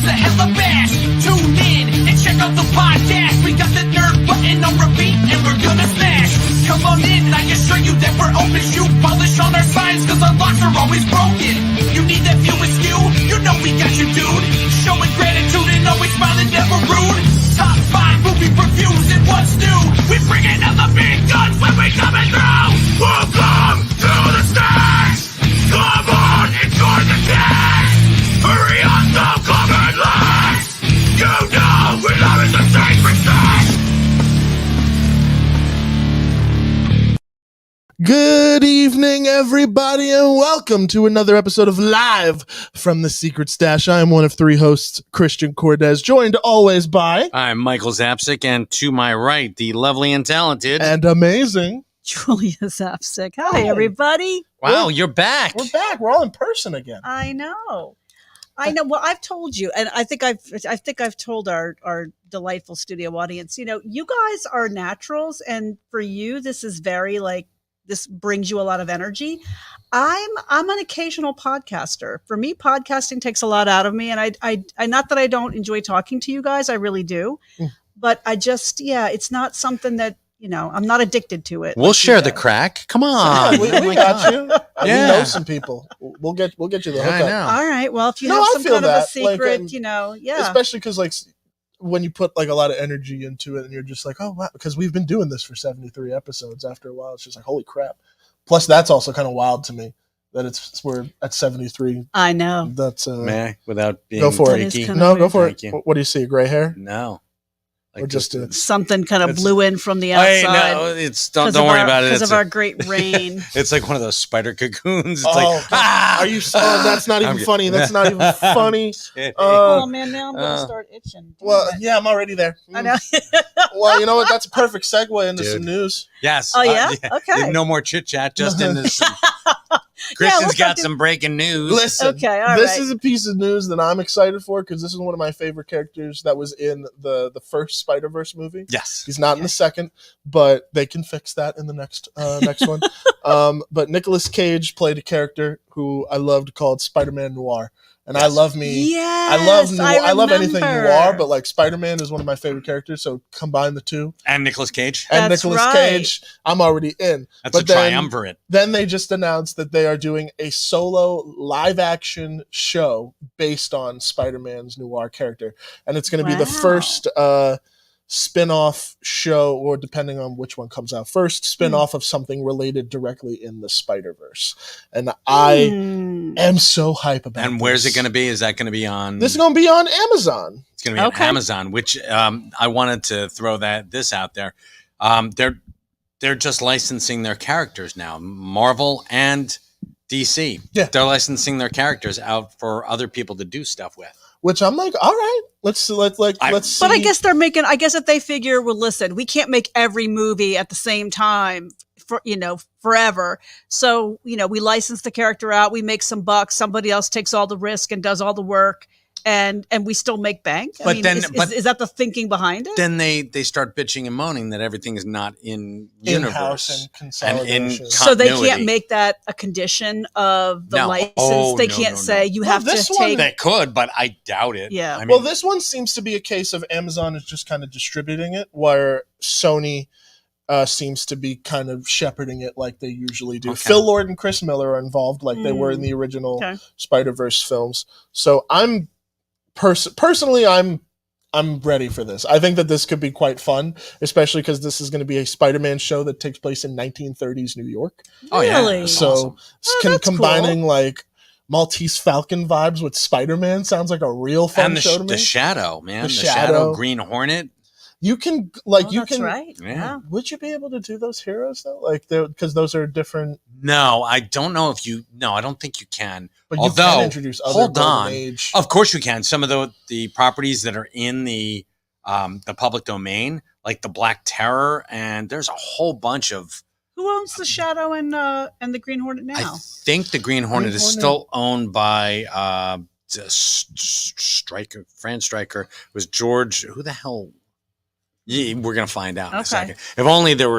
a hella bash. Tune in and check out the podcast. We got the nerd button on repeat and we're gonna smash. Come on in, I assure you that we're open. Shoe polish on our signs cause our locks are always broken. You need that view askew? You know we got you, dude. Showing gratitude and always smiling, never rude. Top 5 movie reviews and what's new. We bringing out the big guns when we coming through. Welcome to the stage. Come on, enjoy the taste. Hurry up, the covered list. You know we love it, the sacred thing. Good evening, everybody, and welcome to another episode of Live from the Secret Stash. I am one of 3 hosts, Christian Cordes, joined always by... I'm Michael Zapsik, and to my right, the lovely and talented... and amazing... Julia Zapsik. Hi, everybody. Wow, you're back. We're back. We're all in person again. I know. Well, I've told you, and I think I've told our delightful studio audience, you know, you guys are naturals, and for you, this is very this brings you a lot of energy. I'm an occasional podcaster. For me, podcasting takes a lot out of me, and I not that I don't enjoy talking to you guys, I really do, but I just it's not something that, you know, I'm not addicted to it. We'll share the crack. Come on. Yeah, we got you. We know some people. We'll get you the hookup. I know. All right. Well, if you have some kind of a secret, especially because when you put a lot of energy into it and you're just like, oh wow, because we've been doing this for 73 episodes. After a while, it's just like, holy crap. Plus, that's also kind of wild to me that we're at 73. I know. That's May I, without being go for freaky? it. No, go for Thank it. you. What do you see? Gray hair? No. Or just something kind of blew in from the outside. No, don't worry about it. Because of our great rain. It's like one of those spider cocoons. It's are you? That's not even funny. That's not even funny. Oh man, now I'm gonna start itching. Well, yeah, I'm already there. I know. Well, you know what? That's a perfect segue into some news. Yes. Oh yeah. Okay. No more chit chat. Just into some. Kristen's got some breaking news. Listen, okay, all this right. is a piece of news that I'm excited for because this is one of my favorite characters that was in the first Spider-Verse movie. Yes. He's not in the second, but they can fix that in the next one. But Nicolas Cage played a character who I loved called Spider-Man Noir. And I love me. Yes, I love anything noir, but Spider-Man is one of my favorite characters. So combine the two. And Nicolas Cage. And Nicolas Cage, I'm already in. That's a triumvirate. Then they just announced that they are doing a solo live-action show based on Spider-Man's noir character, and it's going to be the first spin-off show, or depending on which one comes out first, spin-off of something related directly in the Spider-Verse. And I am so hype about it. And where's it going to be? Is that going to be on... This is going to be on Amazon. It's going to be on Amazon, which I wanted to throw this out there. They're just licensing their characters now. Marvel and DC. Yeah. They're licensing their characters out for other people to do stuff with. Which I'm like, all right, let's see. But I guess if they figure, well, listen, we can't make every movie at the same time for, forever. So, we license the character out, we make some bucks, somebody else takes all the risk and does all the work, and we still make bank. But is that the thinking behind it? Then they start bitching and moaning that everything is not in universe and consolidation. So they can't make that a condition of the license. They can't say you have to take. They could, but I doubt it. Yeah. Well, this one seems to be a case of Amazon is just kind of distributing it, where Sony seems to be kind of shepherding it like they usually do. Okay. Phil Lord and Chris Miller are involved like they were in the original Spider-Verse films. So I'm personally I'm ready for this. I think that this could be quite fun, especially because this is going to be a Spider-Man show that takes place in 1930s New York. Oh, really? Yeah. So combining Maltese Falcon vibes with Spider-Man sounds like a real fun show to me. The Shadow, man. The Shadow, Green Hornet. You can that's right. Yeah. Would you be able to do those heroes though? Because those are different. No, I don't know if you. No, I don't think you can. But you can introduce other golden age. Of course you can. Some of the properties that are in the public domain, like the Black Terror, and there's a whole bunch of. Who owns the Shadow and the Green Hornet now? I think the Green Hornet is still owned by Stryker. Fran Stryker was George. Who the hell? Yeah, we're gonna find out in a second. If only there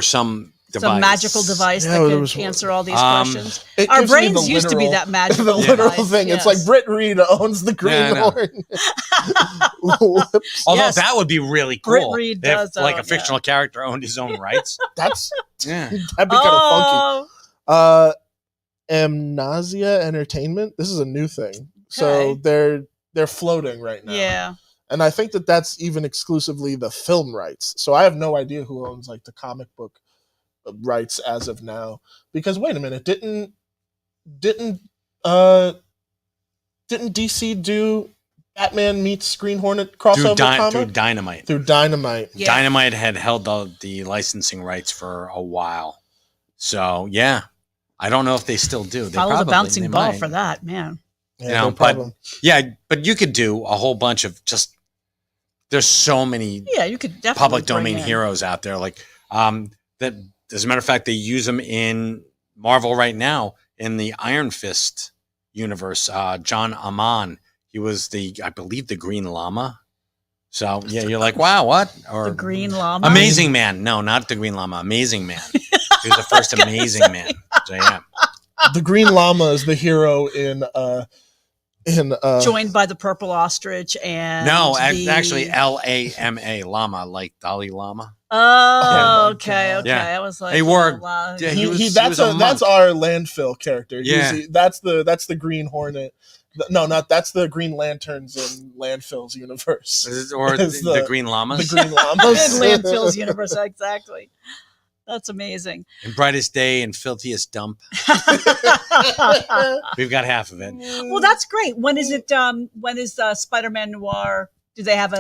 device. Some magical device Yeah, that there can was- answer all these Um, questions. It Our gives me brains the used to be literal- that magical the literal device, thing. yes. It's like Britt Reed owns the Yeah, I know. Greenhorn. Whoops. Although Yes. that would be really Britt cool Reed if does like own, a fictional character owned his own rights. That's Yeah. that'd be kind of funky. Oh, Amnasia Entertainment. This is a new thing. So Okay. they're floating right now. yeah. And I think that that's even exclusively the film rights. So I have no idea who owns like the comic book rights as of now. Because wait a minute, didn't DC do Batman meets Green Hornet crossover comic Through Dynamite. through Dynamite? Yeah. Dynamite had held the licensing rights for a while. So, yeah. I don't know if they still do. They Follow the probably- bouncing they ball might. for that, man. Yeah, You know, no but- problem. Yeah, but you could do a whole bunch of just there's so many Yeah, you could definitely public bring domain in- heroes out there. Like that as a matter of fact, they use them in Marvel right now in the Iron Fist universe. John Amon. He was I believe the Green Llama. So yeah, you're like, wow, what? Or The Green Llama. Amazing Man. No, not the Green Llama. Amazing Man. He was the first Amazing Man. So yeah. The Green Llama is the hero in Joined by the Purple Ostrich and No, the- actually LAMA Llama, like Dalai Lama. Oh, Yeah. okay, okay. Yeah. I was like, They were- oh, wow. yeah, he, he was- he- he that's was a that's monk. our landfill character. Yeah. That's the Green Hornet. No, not that's the Green Lanterns in Landfill's universe. Or It's the Green Llamas. The Green In Llamas. Landfill's universe, exactly. That's amazing. In Brightest Day and Filthiest Dump. We've got half of it. Well, that's great. When is it? When is Spider-Man Noir? Do they have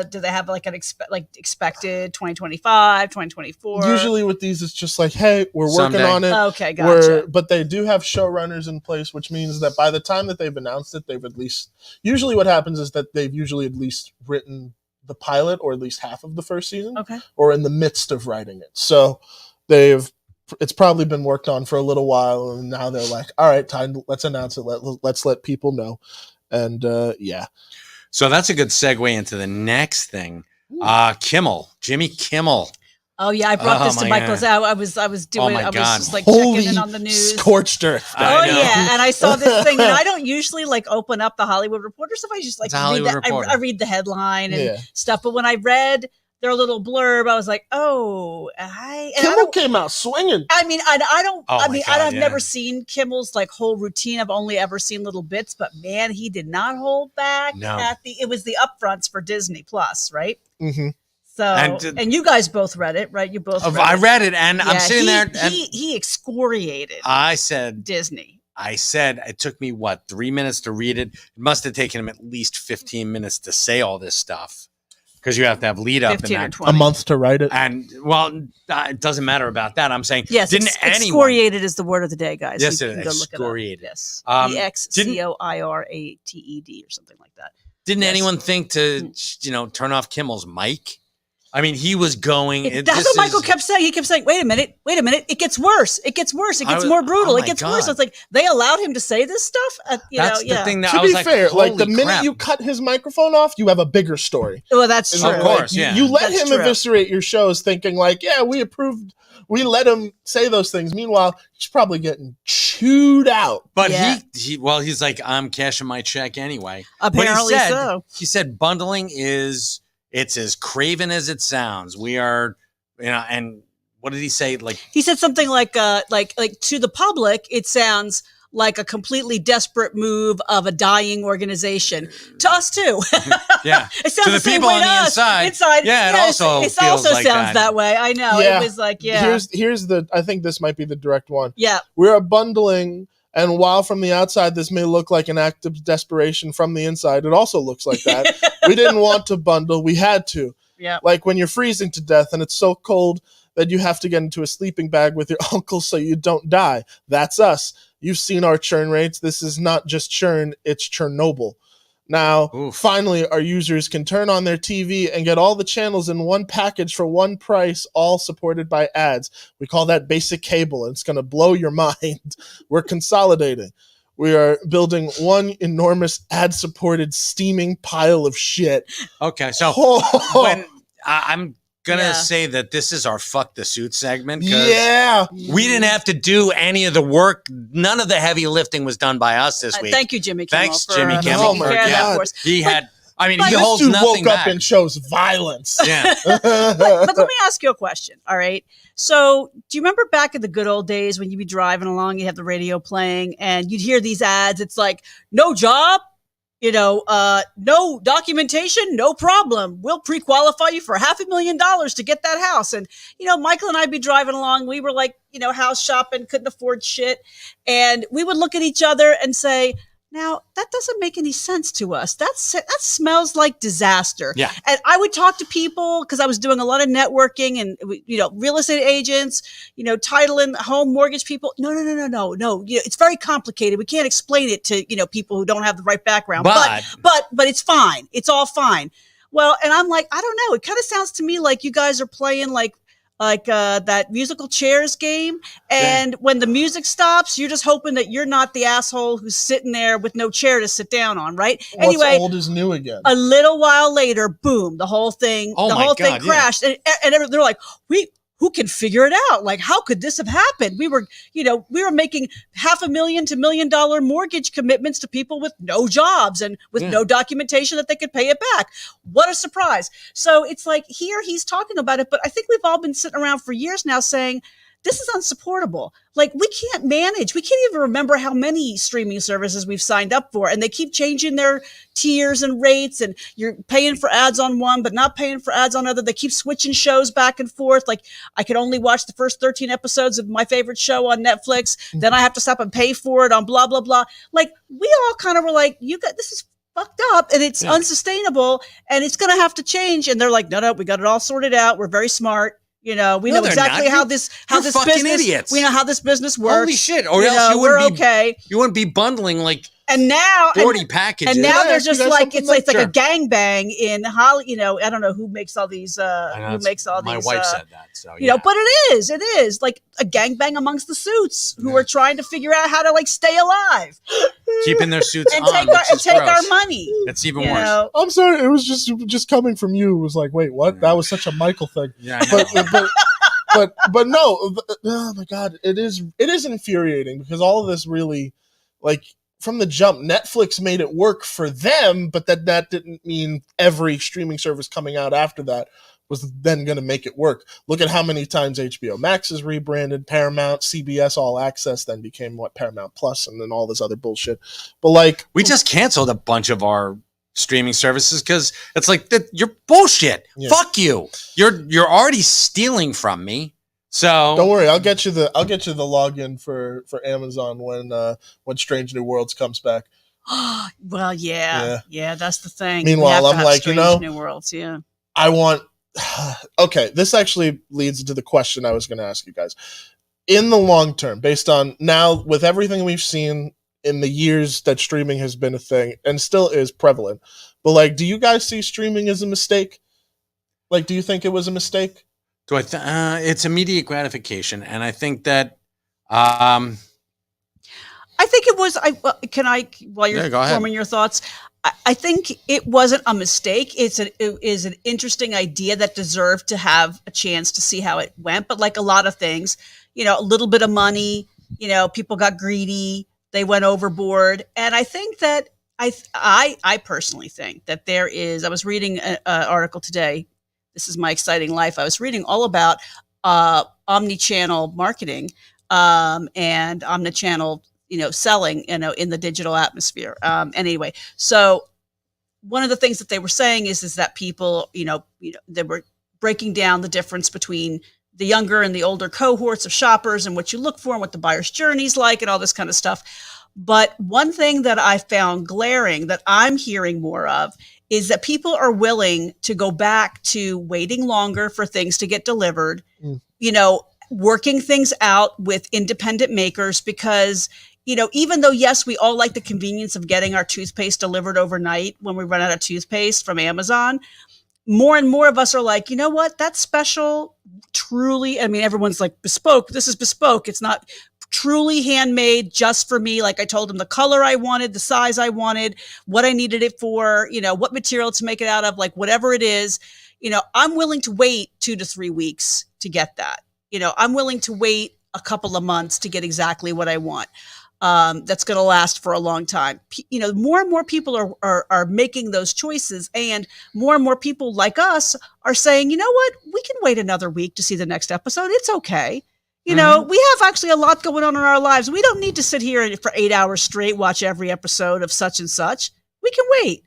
like an expected 2025, 2024? Usually with these, it's just like, hey, we're working Someday. on it. Okay, gotcha. But they do have showrunners in place, which means that by the time that they've announced it, they've at least. Usually, what happens is that they've usually at least written the pilot or at least half of the first season, Okay. or in the midst of writing it. So it's probably been worked on for a little while, and now they're like, all right, let's announce it. Let's let people know. And yeah. So that's a good segue into the next thing. Jimmy Kimmel. Oh yeah, I brought Oh, this to my Michael's. God. I was doing. my I was God. just like Holy checking in on the news. scorched earth. I Oh know. yeah, and I saw this thing, and I don't usually like open up the Hollywood Reporter stuff. I just like It's a Hollywood read Reporter. I read the headline and Yeah. stuff. But when I read their little blurb, I was like, oh, Kimmel came out swinging. I mean, I don't. Oh, I my mean, God, I've yeah. never seen Kimmel's like whole routine. I've only ever seen little bits. But man, he did not hold back. No. It was the upfronts for Disney Plus, right? Mm-hmm. So, And and you guys both read it, right? You both. I it. read it and I'm Yeah, sitting there and he excoriated I said Disney. it took me 3 minutes to read it. It must have taken him at least 15 minutes to say all this stuff because you have to have lead up 15 or and that. 20. A month to write it. And it doesn't matter about that. I'm saying, Yes, didn't anyone? excoriated is the word of the day, guys. Yes, You it can is. go look it up. Excoriated. Yes, Um, EXCOIRATED or something like that. Didn't Yes. anyone think to turn off Kimmel's mic? I mean, he was going. That's what Michael kept saying. He kept saying, "Wait a minute, it gets worse. It gets worse. It gets more brutal. oh it my gets worse." God. It's like they allowed him to say this stuff. That's the thing that To I was be like, fair, like the holy minute crap. you cut his microphone off, you have a bigger story. Well, that's And true. Of like, course, you- yeah. You let That's him true. eviscerate your shows thinking like, yeah, we approved. We let him say those things. Meanwhile, he's probably getting chewed out. But Yeah. he's like, I'm cashing my check anyway. Apparently But so. He said bundling it's as craven as it sounds. We are, and what did he say? Like, He said something like to the public, it sounds like a completely desperate move of a dying organization. To us too. yeah. It sounds To the same people way on to the us. inside, yeah, it also it feels also like sounds that. way. I know. Yeah. It was like, yeah. Here's the. I think this might be the direct one. Yeah. We are bundling, and while from the outside this may look like an act of desperation, from the inside it also looks like that. We didn't want to bundle. We had to. Yeah. Like when you're freezing to death and it's so cold that you have to get into a sleeping bag with your uncle so you don't die. That's us. You've seen our churn rates. This is not just churn, it's Chernobyl. Now, Oof. finally, our users can turn on their TV and get all the channels in one package for one price, all supported by ads. We call that basic cable, and it's going to blow your mind. We're consolidating. We are building one enormous ad-supported steaming pile of shit. Okay, so Oh, when I'm gonna Yeah. say that this is our fuck the suit segment. 'Cause Yeah. we didn't have to do any of the work. None of the heavy lifting was done by us this week. Thank you, Jimmy Kimmel. Thanks, for, Jimmy for Kimmel. taking Oh my care of that God. for us. He had. I mean, but he This holds dude nothing woke up back. and chose violence. Yeah. But let me ask you a question. All right. So, do you remember back in the good old days when you'd be driving along, you have the radio playing, and you'd hear these ads? It's like, no job, no documentation, no problem. We'll pre-qualify you for $500,000 to get that house. And Michael and I'd be driving along. We were like, house shopping, couldn't afford shit, and we would look at each other and say, now, that doesn't make any sense to us. That smells like disaster. Yeah. And I would talk to people because I was doing a lot of networking and, real estate agents, title and home mortgage people. No. It's very complicated. We can't explain it to, people who don't have the right background. But it's fine. It's all fine. Well, and I'm like, I don't know. It kind of sounds to me like you guys are playing like that musical chairs game. And when the music stops, you're just hoping that you're not the asshole who's sitting there with no chair to sit down on, right? What's Anyway, old is new again. a little while later, boom, the whole thing God, crashed. And they're like, who can figure it out? Like, how could this have happened? We were making $500,000 to $1 million mortgage commitments to people with no jobs and with no documentation that they could pay it back. What a surprise. So it's like here he's talking about it, but I think we've all been sitting around for years now saying, this is unsupportable. Like, we can't manage. We can't even remember how many streaming services we've signed up for. And they keep changing their tiers and rates. And you're paying for ads on one, but not paying for ads on other. They keep switching shows back and forth. Like, I could only watch the first 13 episodes of my favorite show on Netflix. Then I have to stop and pay for it on blah, blah, blah. Like, we all kind of were like, this is fucked up and it's unsustainable and it's going to have to change. And they're like, no, we got it all sorted out. We're very smart. We know exactly how this business. Idiots. We know how this business works. Holy shit! Or else you wouldn't be okay. You wouldn't be bundling like And now 40 packages. And now Yeah, there's you just got like something it's like Sure. a gangbang in Holly. I don't know who makes all these. My wife said that. So But it is like a gangbang amongst the suits who are trying to figure out how to like stay alive keeping their suits and on, take our gross. money. It's even You worse. know? I'm sorry. It was just coming from you. It was like, wait, what? That was such a Michael thing. Yeah, I know. But no. Oh my God, it is infuriating because all of this really, like, from the jump, Netflix made it work for them, but that didn't mean every streaming service coming out after that was then going to make it work. Look at how many times HBO Max is rebranded, Paramount, CBS All Access, then became Paramount Plus, and then all this other bullshit. But like, We just canceled a bunch of our streaming services because it's like you're bullshit. Yeah. Fuck you. You're already stealing from me. So don't worry, I'll get you the login for Amazon when Strange New Worlds comes back. Well, yeah, that's the thing. Meanwhile, We have to I'm have like, Strange New Worlds, yeah. I want. Okay, this actually leads into the question I was going to ask you guys. In the long term, based on now with everything we've seen in the years that streaming has been a thing and still is prevalent, but like, do you guys see streaming as a mistake? Like, do you think it was a mistake? it's immediate gratification, and I think that I think it was. While you're go ahead. forming your thoughts, I think it wasn't a mistake. It is an interesting idea that deserved to have a chance to see how it went. But like a lot of things, a little bit of money, people got greedy, they went overboard, and I think that I personally think that there is. I was reading an article today. This is my exciting life. I was reading all about omni-channel marketing and omni-channel selling, in the digital atmosphere. Anyway, so one of the things that they were saying is that people, they were breaking down the difference between the younger and the older cohorts of shoppers and what you look for and what the buyer's journey's like and all this kind of stuff. But one thing that I found glaring that I'm hearing more of is that people are willing to go back to waiting longer for things to get delivered, working things out with independent makers because, even though, yes, we all like the convenience of getting our toothpaste delivered overnight when we run out of toothpaste from Amazon, more and more of us are like, you know what, that's special, truly. I mean, everyone's like bespoke. This is bespoke. It's not truly handmade just for me. Like I told them the color I wanted, the size I wanted, what I needed it for, what material to make it out of, like whatever it is, I'm willing to wait 2 to 3 weeks to get that. I'm willing to wait a couple of months to get exactly what I want. That's going to last for a long time. More and more people are making those choices, and more people like us are saying, you know what, we can wait another week to see the next episode. It's okay. We have actually a lot going on in our lives. We don't need to sit here for 8 hours straight, watch every episode of such and such. We can wait.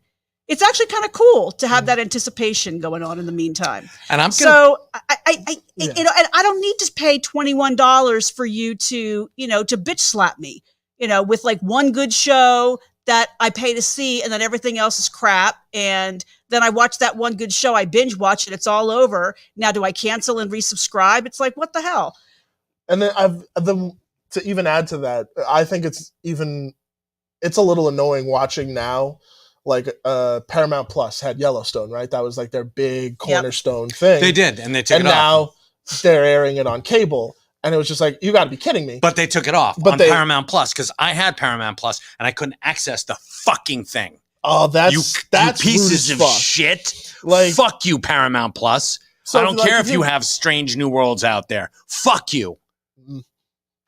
It's actually kind of cool to have that anticipation going on in the meantime. And I'm so I and I don't need to pay $21 for you to bitch slap me, with like one good show that I pay to see, and then everything else is crap. And then I watch that one good show, I binge watch it, it's all over. Now, do I cancel and resubscribe? It's like, what the hell? And then to even add to that, I think it's a little annoying watching now. Like Paramount Plus had Yellowstone, right? That was like their big cornerstone thing. They did, and they took and it off. now they're airing it on cable, and it was just like, you got to be kidding me. But they took it off on Paramount Plus because I had Paramount Plus and I couldn't access the fucking thing. Oh, that's you pieces of shit. Like, fuck you, Paramount Plus. So I don't care if you have Strange New Worlds out there. Fuck you.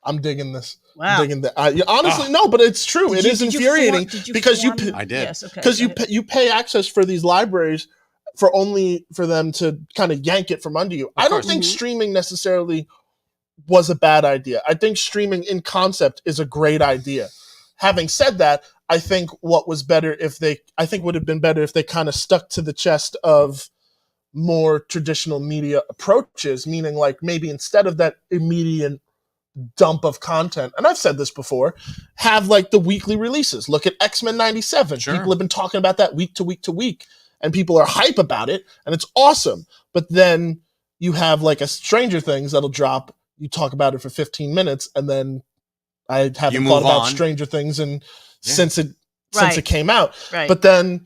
I'm digging this. Wow. I'm digging that. Honestly, no, but it's true. It is infuriating because I did. Yes, okay, because you pay access for these libraries for them to kind of yank it from under you. I don't think streaming necessarily was a bad idea. I think streaming in concept is a great idea. Having said that, I think would have been better if they kind of stuck to the chest of more traditional media approaches, meaning like maybe instead of that immediate dump of content, and I've said this before, have like the weekly releases. Look at X-Men 97. Sure. People have been talking about that week to week to week, and people are hype about it, and it's awesome. But then you have like a Stranger Things that'll drop, you talk about it for 15 minutes, and then I haven't thought about Stranger Things since it came out. Right. But then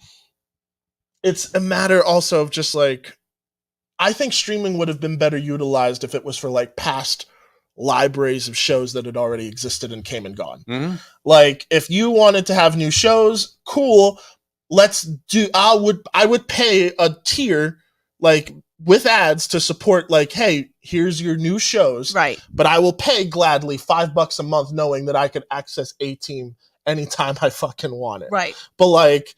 it's a matter also of just like, I think streaming would have been better utilized if it was for like past libraries of shows that had already existed and came and gone. Mm-hmm. Like if you wanted to have new shows, cool. I would pay a tier like with ads to support like, hey, here's your new shows. Right. But I will pay gladly $5 a month knowing that I could access A-Team anytime I fucking want it. Right. But like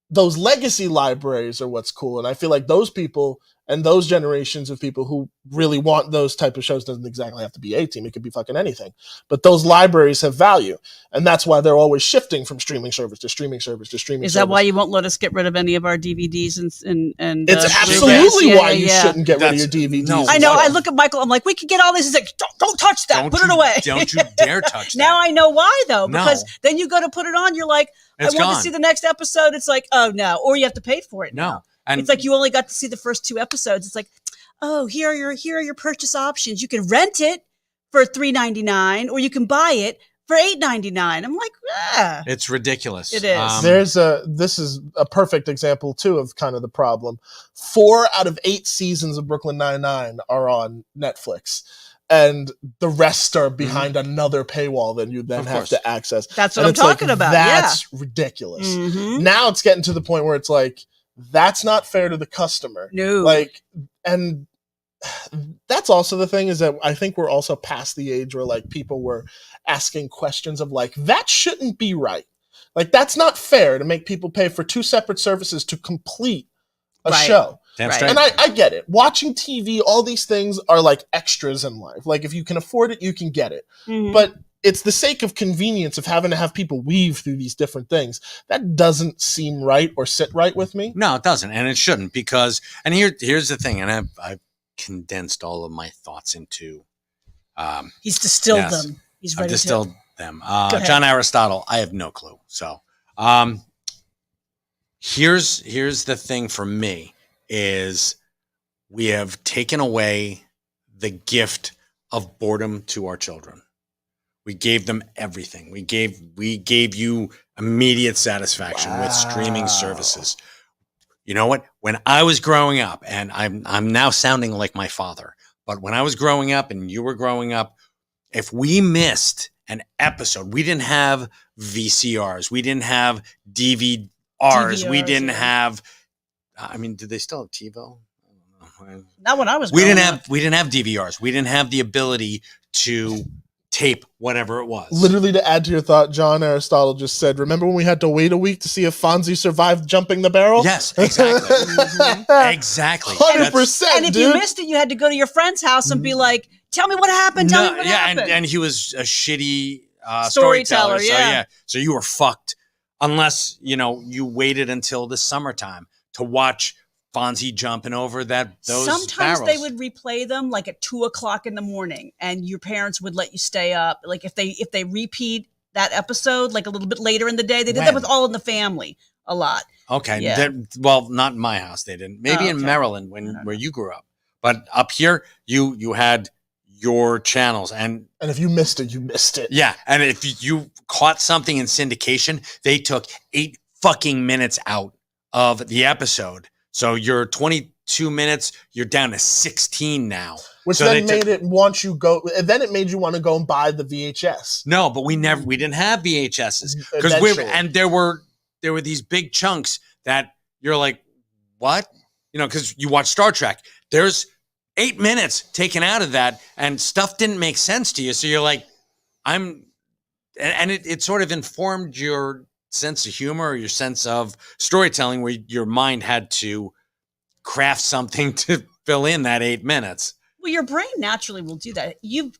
those legacy libraries are what's cool. And I feel like those people and those generations of people who really want those type of shows, doesn't exactly have to be A-Team. It could be fucking anything. But those libraries have value. And that's why they're always shifting from streaming service to streaming service to streaming service. Is that why you won't let us get rid of any of our DVDs and it's absolutely why you shouldn't get rid of your DVDs. No, I know. I look at Michael. I'm like, we could get all this. He's like, don't touch that. Put it away. Don't you dare touch that. Now I know why, though, because then you go to put it on. You're like, It's I want gone. to see the next episode. It's like, oh, no. Or you have to pay for it. No. And it's like you only got to see the first 2 episodes. It's like, oh, here are your purchase options. You can rent it for $3.99 or you can buy it for $8.99. I'm like, it's ridiculous. It is. This is a perfect example too of kind of the problem. 4 out of 8 seasons of Brooklyn Nine-Nine are on Netflix, and the rest are behind another paywall that you then have to access. That's what I'm talking about. That's ridiculous. Mm-hmm. Now it's getting to the point where it's like, that's not fair to the customer. No. Like, and that's also the thing is that I think we're also past the age where like people were asking questions of like, that shouldn't be right. Like, that's not fair to make people pay for 2 separate services to complete a show. Right. And I get it. Watching TV, all these things are like extras in life. Like if you can afford it, you can get it. Mm-hmm. But it's the sake of convenience of having to have people weave through these different things. That doesn't seem right or sit right with me. No, it doesn't. And it shouldn't because, and here's the thing, and I've condensed all of my thoughts into. He's distilled them. He's ready I've distilled them. Go ahead. John Aristotle, I have no clue. So here's the thing for me is we have taken away the gift of boredom to our children. We gave them everything. We gave you immediate satisfaction with streaming services. You know what? When I was growing up, and I'm now sounding like my father, but when I was growing up and you were growing up, if we missed an episode, we didn't have VCRs, we didn't have DVRs, we didn't have. I mean, did they still have TiVo? Not when I was. We growing didn't up. have DVRs. We didn't have the ability to tape whatever it was. Literally, to add to your thought, John Aristotle just said, "Remember when we had to wait a week to see if Fonzie survived jumping the barrel?" Yes, exactly. Exactly. 100%, And if dude. you missed it, you had to go to your friend's house and be like, "Tell me what happened. Tell me what happened." and he was a shitty Storyteller, storyteller. yeah. So you were fucked unless you waited until the summertime to watch Fonzie jumping over those Sometimes barrels. they would replay them like at 2:00 in the morning, and your parents would let you stay up. Like if they repeat that episode like a little bit later in the day, they did that When? with All in the Family a lot. Okay. Yeah. Well, not in my house. They didn't. Maybe Oh, in okay. Maryland where you grew up. But up here, you had your channels. And And if you missed it, you missed it. yeah. And if you caught something in syndication, they took 8 fucking minutes out of the episode. So you're 22 minutes, you're down to 16 now. Which So then they made it want you go. And then it made you want to go and buy the VHS. No, but we didn't have VHSs because Eventually. there were these big chunks that you're like, what? Because you watch Star Trek, there's 8 minutes taken out of that, and stuff didn't make sense to you. So you're like, and it sort of informed your sense of humor or your sense of storytelling, where your mind had to craft something to fill in that 8 minutes. Well, your brain naturally will do that. You've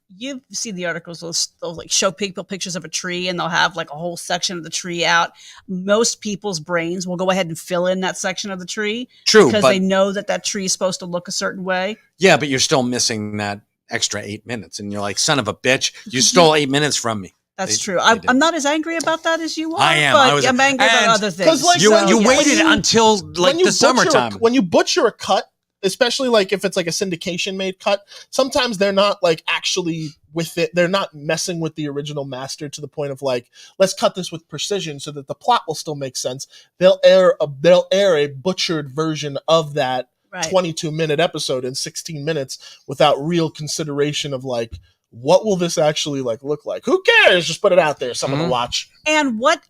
seen the articles. They'll like show people pictures of a tree, and they'll have like a whole section of the tree out. Most people's brains will go ahead and fill in that section of the tree. True, because but they know that tree is supposed to look a certain way. yeah, but you're still missing that extra 8 minutes, and you're like, son of a bitch, you stole 8 minutes from me. That's They- true. they did. I'm not as angry about that as you are. I am. But I was- I'm angry about and- other things. like, You So, yes. waited When you- until like When you the summertime. When you butcher a cut, especially like if it's like a syndication made cut, sometimes they're not like actually with it. They're not messing with the original master to the point of like, let's cut this with precision so that the plot will still make sense. They'll air a butchered version of that Right. 22-minute episode in 16 minutes without real consideration of like, what will this actually like look like? Who cares? Just put it out there. Someone will Mhm. watch. And what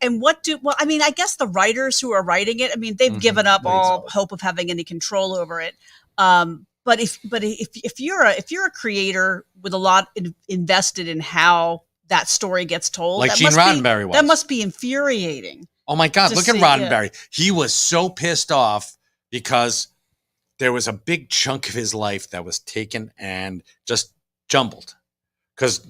do well? I mean, I guess the writers who are writing it, I mean, they've Mhm. given up all Exactly. hope of having any control over it. But if you're a creator with a lot invested in how that story gets told, Like that Gene must be- Roddenberry was. that must be infuriating. Oh my God, to look at see, Roddenberry. He was so pissed off because there was a big chunk of his life that was taken and just jumbled. Because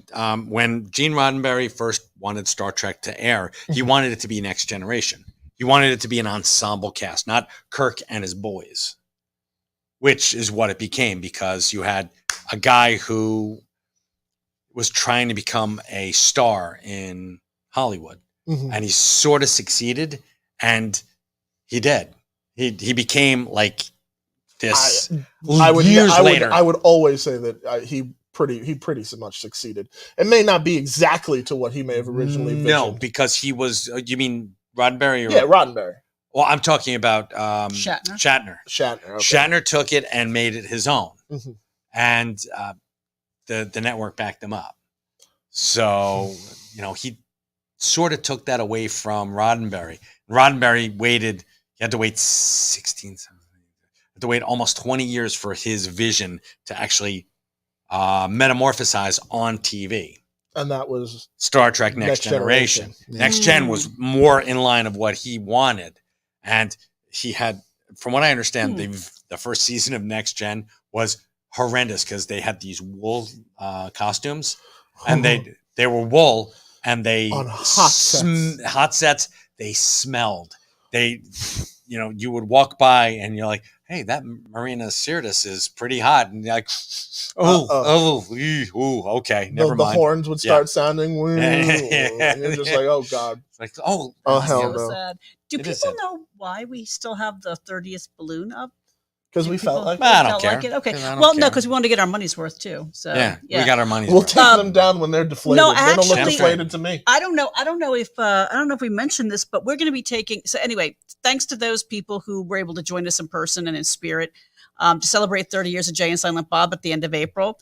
when Gene Roddenberry first wanted Star Trek to air, he wanted it to be Next Generation. He wanted it to be an ensemble cast, not Kirk and his boys, which is what it became because you had a guy who was trying to become a star in Hollywood. Mhm. And he sort of succeeded, and he did. He became like this. Years later, I would always say that he pretty much succeeded. It may not be exactly to what he may have originally visioned. no, because he was. You mean Roddenberry? Or, Yeah, Roddenberry. Well, I'm talking about Shatner. Shatner. Shatner. Okay. Shatner took it and made it his own, Mhm. and the network backed him up. So he sort of took that away from Roddenberry. Roddenberry waited. He had to wait 16. Had to wait almost 20 years for his vision to actually metamorphosize on TV. And that was Star Trek Next Generation. Yeah. Next Gen was more in line of what he wanted. And he had, from what I understand, the first season of Next Gen was horrendous because they had these wool costumes and they were wool and they On hot sets. hot sets, they smelled. You would walk by and you're like, hey, that Marina Sirtis is pretty hot. And you're like, okay, never the mind. horns would start sounding. Woo, Yeah. and you're just like, oh God. It's like, Oh That's hell so no. sad. Do It is people sad. know why we still have the 30th balloon up? Because Do we people felt like I don't felt care. like it? Okay. 'Cause I don't Well, no, care. because we want to get our money's worth too. So we got our money's we'll worth. take them down when they're deflated. no, they don't look actually- deflated to me. I don't know if we mentioned this, but we're going to be taking. So anyway, thanks to those people who were able to join us in person and in spirit. to celebrate 30 years of Jay and Silent Bob at the end of April.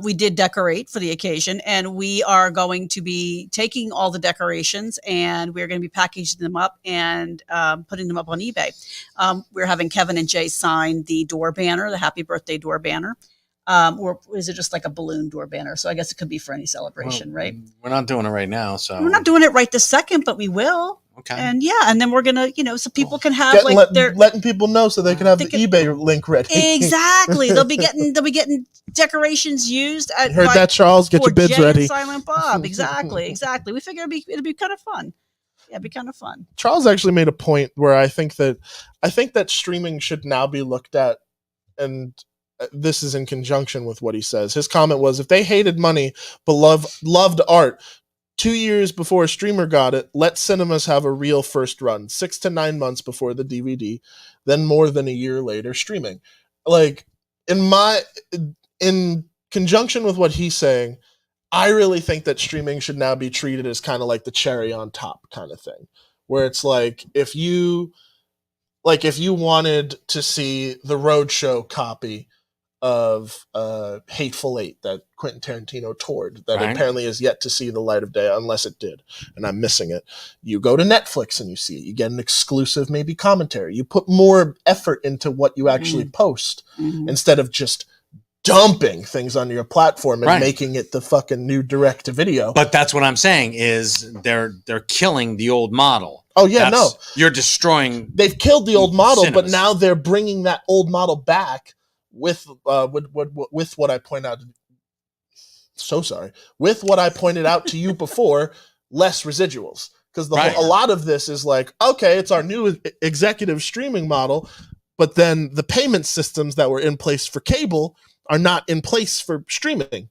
We did decorate for the occasion, and we are going to be taking all the decorations and we're going to be packaging them up and putting them up on eBay. We're having Kevin and Jay sign the door banner, the happy birthday door banner. Or is it just like a balloon door banner? So I guess it could be for any celebration, right? We're not doing it right now, so We're not doing it right this second, but we will. Okay. And and then we're gonna, so people can have letting people know so they can have the eBay link ready. Exactly. They'll be getting decorations used. Heard that, Charles? Get your bids Jay ready. And Silent Bob. Exactly. We figure it'd be kind of fun. Yeah, it'd be kind of fun. Charles actually made a point where I think that streaming should now be looked at, and this is in conjunction with what he says. His comment was, if they hated money but loved art, 2 years before a streamer got it, let cinemas have a real first run, 6 to 9 months before the DVD, then more than a year later streaming. Like, in conjunction with what he's saying, I really think that streaming should now be treated as kind of like the cherry on top kind of thing, where it's like, if you wanted to see the Roadshow copy of Hateful Eight that Quentin Tarantino toured, that apparently is yet to see the light of day, unless it did, and I'm missing it. You go to Netflix and you see it. You get an exclusive, maybe commentary. You put more effort into what you actually post instead of just dumping things on your platform and making it the fucking new direct to video. But that's what I'm saying is they're killing the old model. Oh yeah, you're destroying. They've killed the old model, cinemas. but now they're bringing that old model back with what I point out. So sorry. With what I pointed out to you before, less residuals, because a lot of this is like, okay, it's our new executive streaming model, but then the payment systems that were in place for cable are not in place for streaming,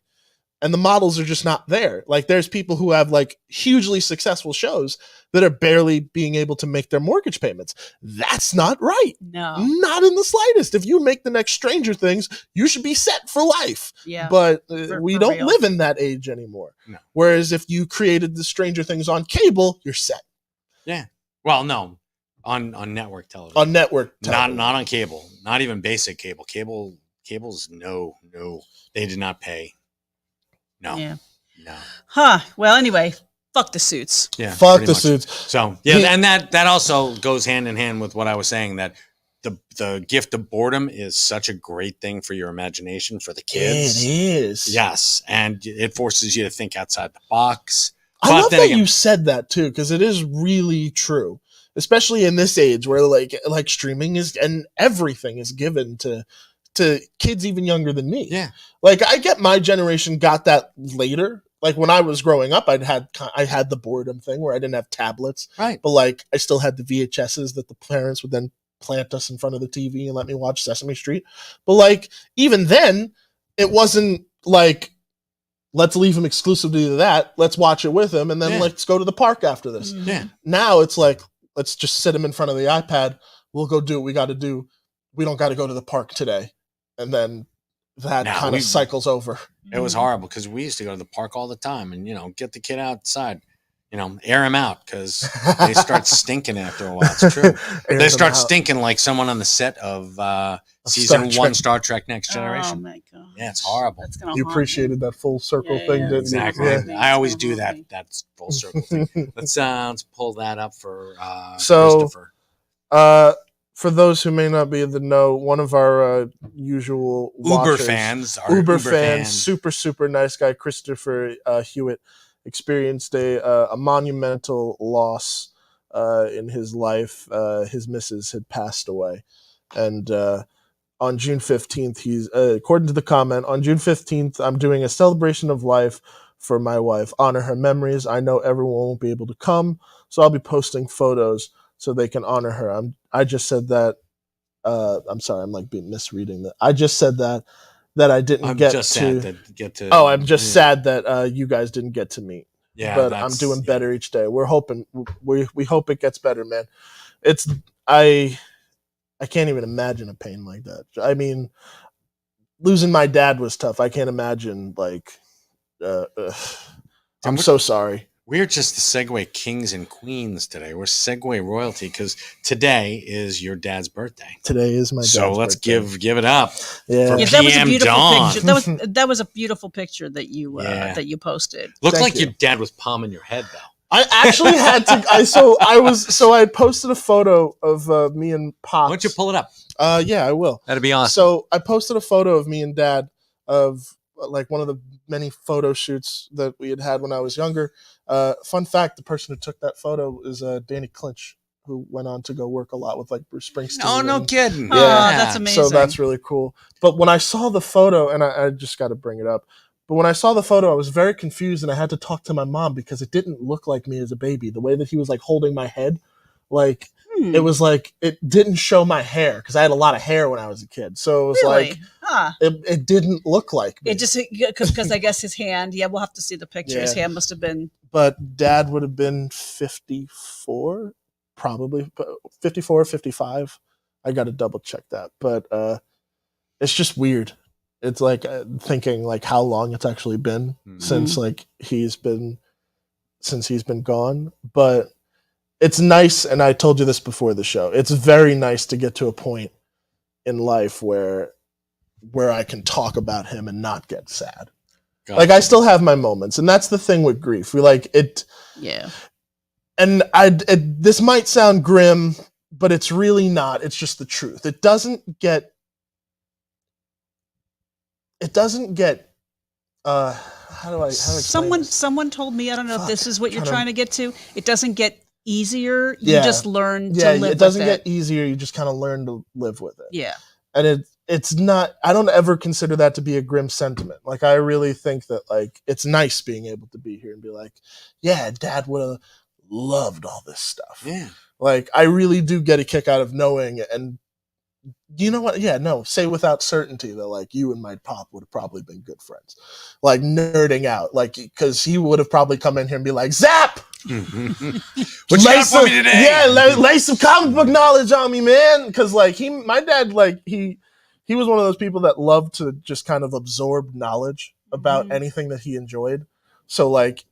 and the models are just not there. Like, there's people who have like hugely successful shows that are barely being able to make their mortgage payments. That's not right. No, not in the slightest. If you make the next Stranger Things, you should be set for life. Yeah, but we don't live in that age anymore. No. Whereas if you created the Stranger Things on cable, you're set. Yeah. Well, no, on network television. On network television. Not on cable. Not even basic cable. Cable's no. They did not pay. No. Yeah. No. Huh. Well, anyway, fuck the suits. Yeah. Fuck the suits. So and that also goes hand in hand with what I was saying, that the gift of boredom is such a great thing for your imagination, for the kids. It is. Yes. And it forces you to think outside the box. I love that you said that too, because it is really true. Especially in this age where like streaming is, and everything is given to kids even younger than me. Yeah. Like, I get my generation got that later. Like, when I was growing up, I had the boredom thing where I didn't have tablets. Right. But like, I still had the VHSs that the parents would then plant us in front of the TV and let me watch Sesame Street. But like, even then, it wasn't like, let's leave him exclusively to that. Let's watch it with him, and then let's go to the park after this. Yeah. Now it's like, let's just sit him in front of the iPad. We'll go do what we got to do. We don't got to go to the park today. And then that kind of cycles over. It was horrible because we used to go to the park all the time and, get the kid outside, air him out, because they start stinking after a while. It's true. They start stinking like someone on the set of season 1 Star Trek Next Generation. Oh my God. Yeah, it's horrible. You appreciated that full circle thing, didn't exactly. you? Yeah. I always do that. That's full circle thing. Let's pull that up for Christopher. For those who may not be in the know, one of our usual Uber watchers, fans, super nice guy, Christopher Hewitt, experienced a monumental loss in his life. His missus had passed away, and on June 15th, he's according to the comment, on June 15th, I'm doing a celebration of life for my wife. Honor her memories. I know everyone won't be able to come, so I'll be posting photos so they can honor her. I just said that. I'm sorry, I'm like misreading that. I just said that I didn't get to. Oh, I'm just sad that you guys didn't get to meet. Yeah, but I'm doing better each day. We're hoping. We hope it gets better, man. I can't even imagine a pain like that. I mean, losing my dad was tough. I can't imagine I'm so sorry. We're just the Segway kings and queens today. We're Segway royalty because today is your dad's birthday. Today is my dad's So let's birthday. give it up. Yeah. for Yeah, that was a PM beautiful Dawn. picture. That was a beautiful picture that you Yeah. posted. Looked Thank like you. your dad was palming your head though. I actually had to. I had posted a photo of me and Pops. Why don't you pull it up? Yeah, I will. That'd be awesome. So I posted a photo of me and Dad of like one of the many photo shoots that we had when I was younger. Fun fact: the person who took that photo is Danny Clinch, who went on to go work a lot with like Bruce Springsteen. Oh, no and- kidding. Yeah. That's amazing. So that's really cool. But when I saw the photo, and I just got to bring it up, but when I saw the photo, I was very confused, and I had to talk to my mom because it didn't look like me as a baby. The way that he was like holding my head, like it was like it didn't show my hair because I had a lot of hair when I was a kid. So it was Really? like Huh. it didn't look like me. It just because I guess his hand. Yeah, we'll have to see the picture. His Yeah. hand must have been. But Dad would have been 54, probably 54, 55. I got to double check that. But it's just weird. It's like thinking like how long it's actually been since like he's been gone. But it's nice, and I told you this before the show. It's very nice to get to a point in life where I can talk about him and not get sad. Gotcha. Like I still have my moments, and that's the thing with grief. We like it. Yeah. And this might sound grim, but it's really not. It's just the truth. It doesn't get how do I explain Someone told me, I don't know if this is what you're Kinda- trying to get to. It doesn't get easier. You Yeah. just learn yeah, to live it doesn't with get it. easier. You just kind of learn to live with it. Yeah. And it's not, I don't ever consider that to be a grim sentiment. Like I really think that like it's nice being able to be here and be like, yeah, Dad would have loved all this stuff. Yeah. Like I really do get a kick out of knowing, and you know what? Yeah, no, say without certainty that like you and my pop would have probably been good friends, like nerding out, like because he would have probably come in here and be like, Zap, What you got for me today? Yeah, lay some comic book knowledge on me, man. Because like my dad, like he was one of those people that loved to just kind of absorb knowledge about anything that he enjoyed. So like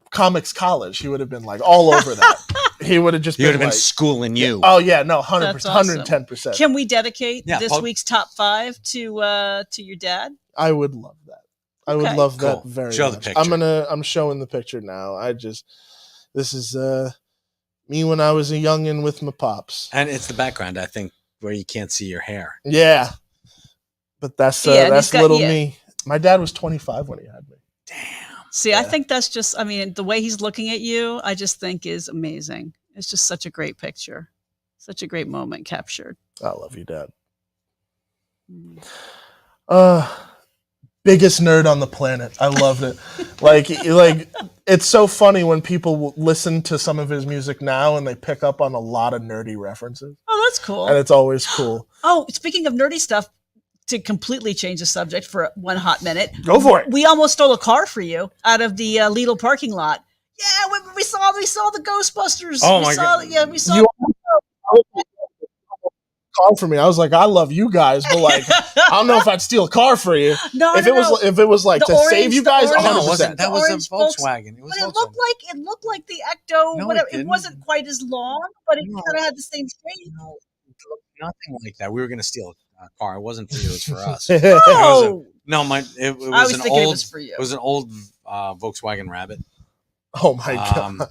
comics college, he would have been like all over that. He would have just He would have been been like, schooling you. oh yeah, no, 100%, That's awesome. 110%. Can we dedicate Yeah, this well- week's top 5 to your dad? I would love that. I would Okay. love Cool. that very Show the much. picture. I'm showing the picture now. This is me when I was a youngin' with my pops. And it's the background, I think, where you can't see your hair. Yeah. But that's Yeah, and he's got- little yeah. me. My dad was 25 when he had me. Damn. See, I think that's just, I mean, the way he's looking at you, I just think is amazing. It's just such a great picture. Such a great moment captured. I love you, Dad. Mm. Biggest nerd on the planet. I loved it. like it's so funny when people will listen to some of his music now and they pick up on a lot of nerdy references, Oh, that's cool. and it's always cool. Oh, speaking of nerdy stuff, to completely change the subject for one hot minute, Go for it. we almost stole a car for you out of the Lidl parking lot. Yeah, we saw the Ghostbusters. Oh, we my saw, God. Yeah, we saw. You car for me. I was like, I love you guys, but like, I don't know if I'd steal a car for you. No, if no, it was no. if it was like The to orange- save you the guys, orange- No, 100%. it wasn't. That The was a orange Volks- Volkswagen. It was But Volkswagen. it looked like the Ecto. No, Whatever. it It didn't. wasn't quite as long, but it No. kind of had the same shape. No, it looked nothing like that. We were going to steal a car. It wasn't for you. It was for us. Oh, No, it I was was an thinking it old. was for you. It was an old Volkswagen Rabbit. Oh my god!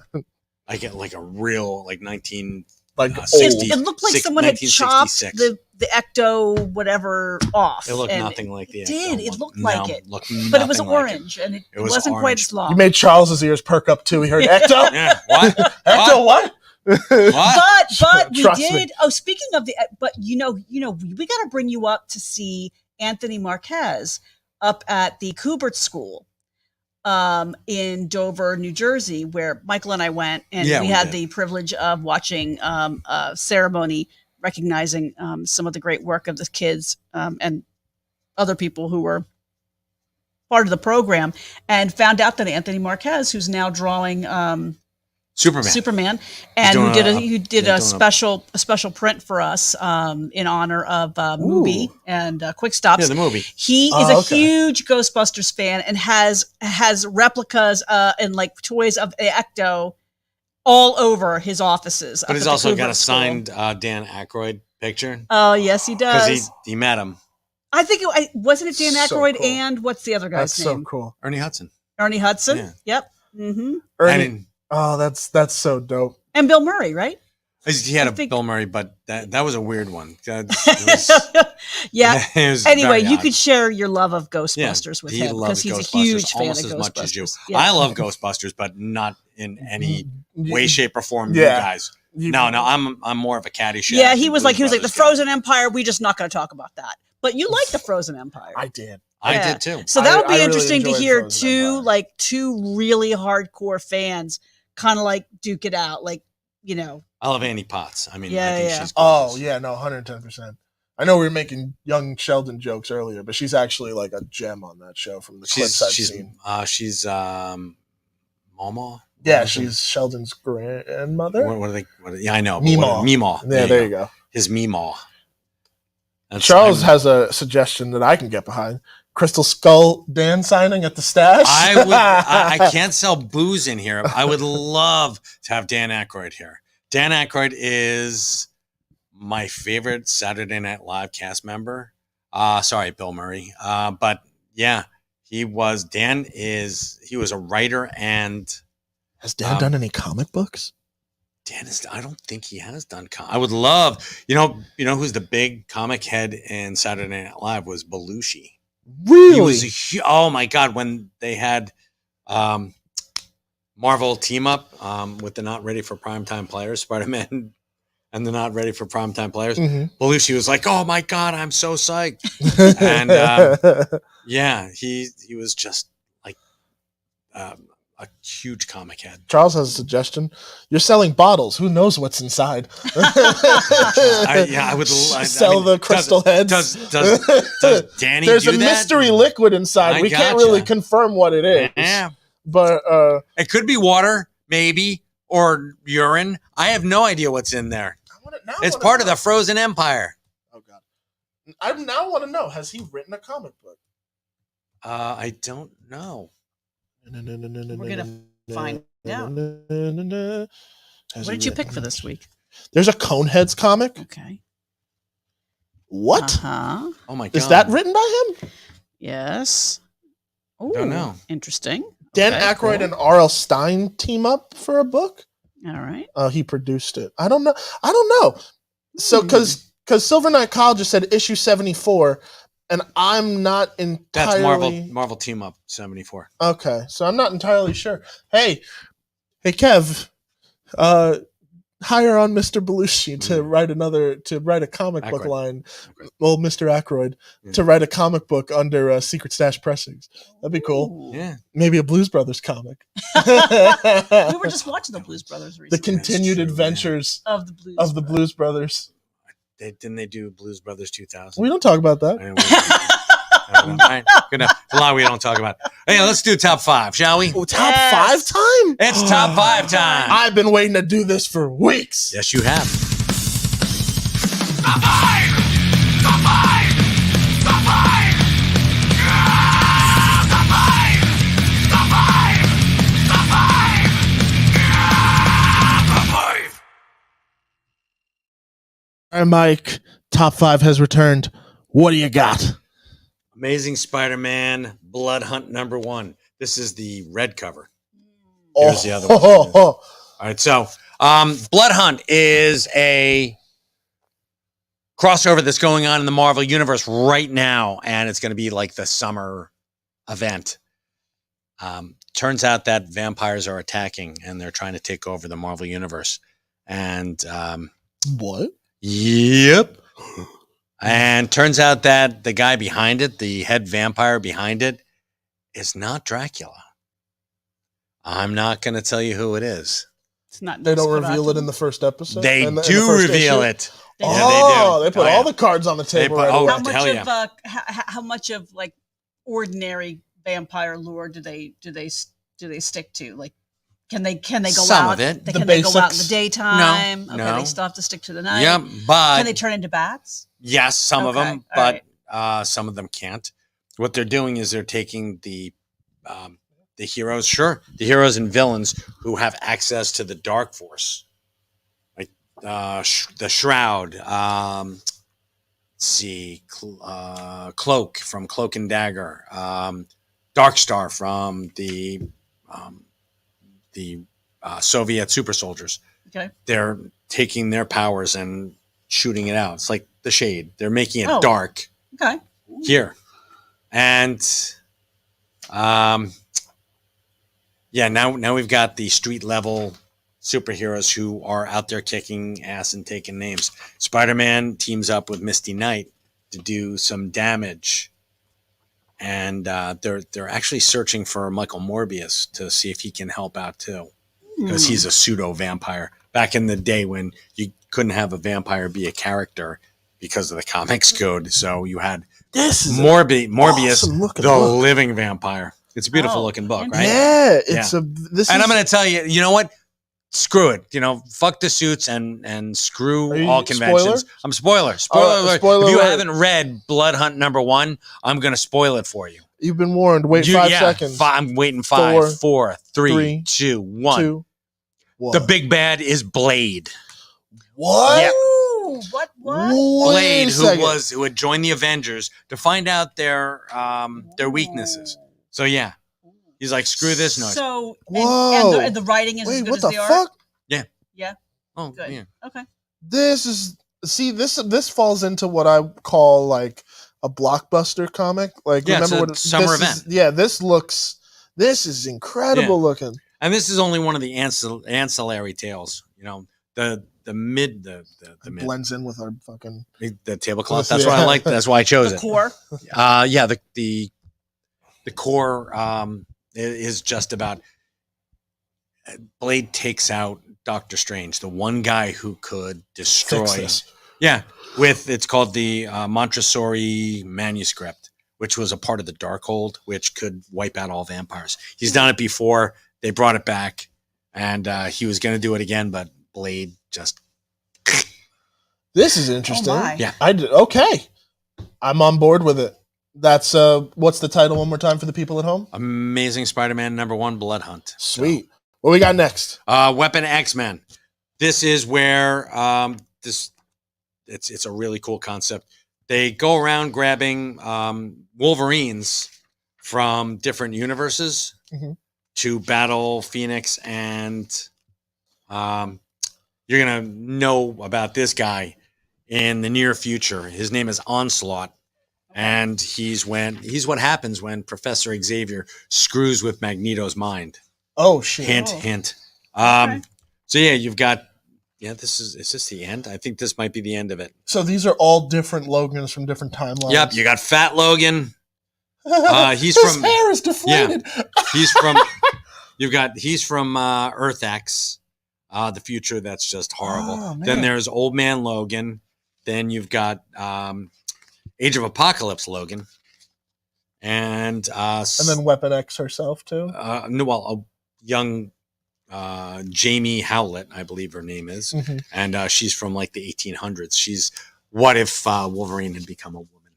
I get like a real like 19. Like it- old. 60 it looked like six- someone had chopped 1966. the Ecto whatever off. It looked and nothing like the. It did. Ecto. It looked like it. Looked but it was nothing like orange, and it was wasn't quite orange. as long. You made Charles's ears perk up too. He heard Ecto. Yeah. What? Ecto what? What? but we Trust me. did. Oh, speaking of the, but we got to bring you up to see Anthony Marquez up at the Kubert School in Dover, New Jersey, where Michael and I went, and Yeah, we we had did. the privilege of watching a ceremony recognizing some of the great work of the kids and other people who were part of the program, and found out that Anthony Marquez, who's now drawing Superman, and doing who did yeah, a doing special print for us in honor of Movie and Quick Stops. Yeah, the movie. He is a okay. huge Ghostbusters fan and has replicas and like toys of Ecto all over his offices. But he's also got a signed Dan Aykroyd picture Oh yes, he does. because he met him, I think wasn't it Dan So Aykroyd cool. and what's the other guy's That's name? so cool. Ernie Hudson. Ernie Hudson. Yeah. Yep. Mm-hmm. Ernie, oh, that's so dope. And Bill Murray, right? He had I a think- Bill Murray, but that was a weird one. It was- Yeah. it was Anyway, very you odd. could share your love of Yeah, Ghostbusters with he him loves because he's Ghostbusters a huge fan of almost as much as you. Ghostbusters. Yeah. I love Ghostbusters, but not in any way, shape, or form. Yeah. You guys. You- No, I'm more of a Caddyshack. Yeah, he and was Blues like the Brothers guy. Frozen Empire. We're just not going to talk about that. But you like the Frozen Empire. I did. I Yeah. did too. So that would I be really interesting to enjoyed hear Frozen two Empire. two really hardcore fans kind of like duke it out, like I love Annie Potts. I mean, Yeah, I think yeah. she's Oh gorgeous. yeah, no, 110%. I know we were making young Sheldon jokes earlier, but she's actually like a gem on that show from the clips I've seen. She's Mama. Yeah, What is it? she's Sheldon's grandmother. What are they? Yeah, I know. Meemaw. Meemaw. Yeah, there you go. His Meemaw. Charles has a suggestion that I can get behind. Crystal Skull Dan signing at the stash. I can't sell booze in here. I would love to have Dan Aykroyd here. Dan Aykroyd is my favorite Saturday Night Live cast member. Sorry, Bill Murray. But yeah, he was a writer, and Has Dan done any comic books? I don't think he has done I would love, you know who's the big comic head in Saturday Night Live was Belushi. Really? He was oh my god, when they had Marvel team up with the Not Ready for Primetime Players, Spider-Man and the Not Ready for Primetime Players, Mhm. Belushi was like, "Oh my god, I'm so psyched." And yeah, he was just like a huge comic head. Charles has a suggestion. You're selling bottles. Who knows what's inside? I would sell the crystal heads. Does Danny There's do a that? mystery liquid inside. I We can't gotcha. really confirm what it is. Yeah. But It could be water, maybe, or urine. I have no idea what's in there. It's part of the Frozen Empire. Oh god. I now want to know, has he written a comic book? I don't know. We're gonna find out. What did you pick for this week? There's a Coneheads comic. Okay. What? Uh-huh. Oh my god. Is that written by him? Yes. Ooh, Don't know. Interesting. Dan Okay, Aykroyd cool. and R.L. Stein team up for a book? All right. He produced it. I don't know. So because Silver Knight Kyle just said issue 74, and I'm not entirely That's Marvel Team Up 74. Okay, so I'm not entirely sure. Hey Kev, hire on Mr. Belushi to write a comic book Aykroyd. line. Okay. Well, Mr. Aykroyd Yeah. to write a comic book under Secret Stash Pressings. That'd be cool. Ooh. Yeah. Maybe a Blues Brothers comic. We were just watching the Blues Brothers The recently. continued That's true, adventures of the Blues. of the Blues Brothers. Didn't they do Blues Brothers 2000? We don't talk about that. All right, good enough. It's a lot we don't talk about. Hey, let's do top 5, shall we? Oh, top Yes. 5 time? It's top 5 time. I've been waiting to do this for weeks. Yes, you have. Top 5! Top 5! Top 5! Yeah! Top 5! Top 5! Top 5! Yeah! Top 5! All right, Mike, top 5 has returned. What do you got? Amazing Spider-Man Blood Hunt #1. This is the red cover. Oh, Here's the other one. All right, so Blood Hunt is a crossover that's going on in the Marvel Universe right now, and it's going to be like the summer event. Turns out that vampires are attacking, and they're trying to take over the Marvel Universe. And What? yep. And turns out that the guy behind it, the head vampire behind it, is not Dracula. I'm not going to tell you who it is. It's not. They don't Nosferatu. reveal it in the first episode? They In the do first reveal issue? it. Oh, Yeah, they do. they put Oh, all yeah. the cards on the table. put- right oh, away. How much hell of yeah. how much of like ordinary vampire lore do they stick to? Like Can they go Some out? of it. Can The they go out in the basics. daytime? Okay, No. they still have to stick to the night. Yep, but Can they turn into bats? yes, some of Okay, them, all but some of them can't. What they're doing is they're taking the heroes, the heroes and villains who have access to the Dark Force, like the Shroud. Cloak from Cloak and Dagger, Darkstar from the Soviet super soldiers. Okay. They're taking their powers and shooting it out. It's like the Shade. They're making it Oh. dark Okay. here, and now we've got the street level superheroes who are out there kicking ass and taking names. Spider-Man teams up with Misty Knight to do some damage, and they're actually searching for Michael Morbius to see if he can help out too, because he's a pseudo vampire. Back in the day when you couldn't have a vampire be a character because of the comics code, so you had This is Morbius, awesome-looking the book. living vampire. It's a beautiful Oh, looking book, right? Yeah, it's this. And is, I'm going to tell you, you know what? Screw it. Fuck the suits and screw Are you all conventions. spoiler? I'm spoiler. Spoiler All right, alert. spoiler If you alert. haven't read Blood Hunt #1, I'm going to spoil it for you. You've been warned. Wait 5 seconds. I'm waiting. 5, 4, 3, three, 2, 1. 2, 1. The big bad is Blade. what? Yep. Ooh, what? Blade, Wait a second. who had joined the Avengers to find out their weaknesses. So yeah, he's like, screw this noise. So, Whoa. and the writing is Wait, as good what as the the art? fuck? Oh Good. yeah. Okay. This is this falls into what I call like a blockbuster comic. Like Yeah, it's remember a what summer this is- event. this is incredible looking. And this is only one of the ancillary tales. The mid It mid blends in with our fucking the tablecloth. Yeah. That's why I like. That's why I chose The it. core. Yeah. The core is just about Blade takes out Doctor Strange, the one guy who could destroy. fix this. Yeah, it's called the Montessori manuscript, which was a part of the Darkhold, which could wipe out all vampires. He's done it before. They brought it back, and he was going to do it again, but Blade just. This is interesting. Oh my. Yeah. Okay. I'm on board with it. That's what's the title one more time for the people at home? Amazing Spider-Man #1 Blood Hunt. Sweet. What we got next? Weapon X-Men. This is where it's a really cool concept. They go around grabbing Wolverines from different universes Mhm. to battle Phoenix, and you're gonna know about this guy in the near future. His name is Onslaught. And he's what happens when Professor Xavier screws with Magneto's mind. Oh shit. Hint, Oh. hint. Okay. So yeah, you've got is this the end? I think this might be the end of it. So these are all different Logans from different timelines. Yep, you got Fat Logan. He's His from hair is deflated. he's from Earth X, the future that's just horrible. Oh, man. Then there's Old Man Logan. Then you've got Age of Apocalypse Logan. And then Weapon X herself too. a young Jamie Howlett, I believe her name is, Mhm. and she's from like the 1800s. She's what if Wolverine had become a woman?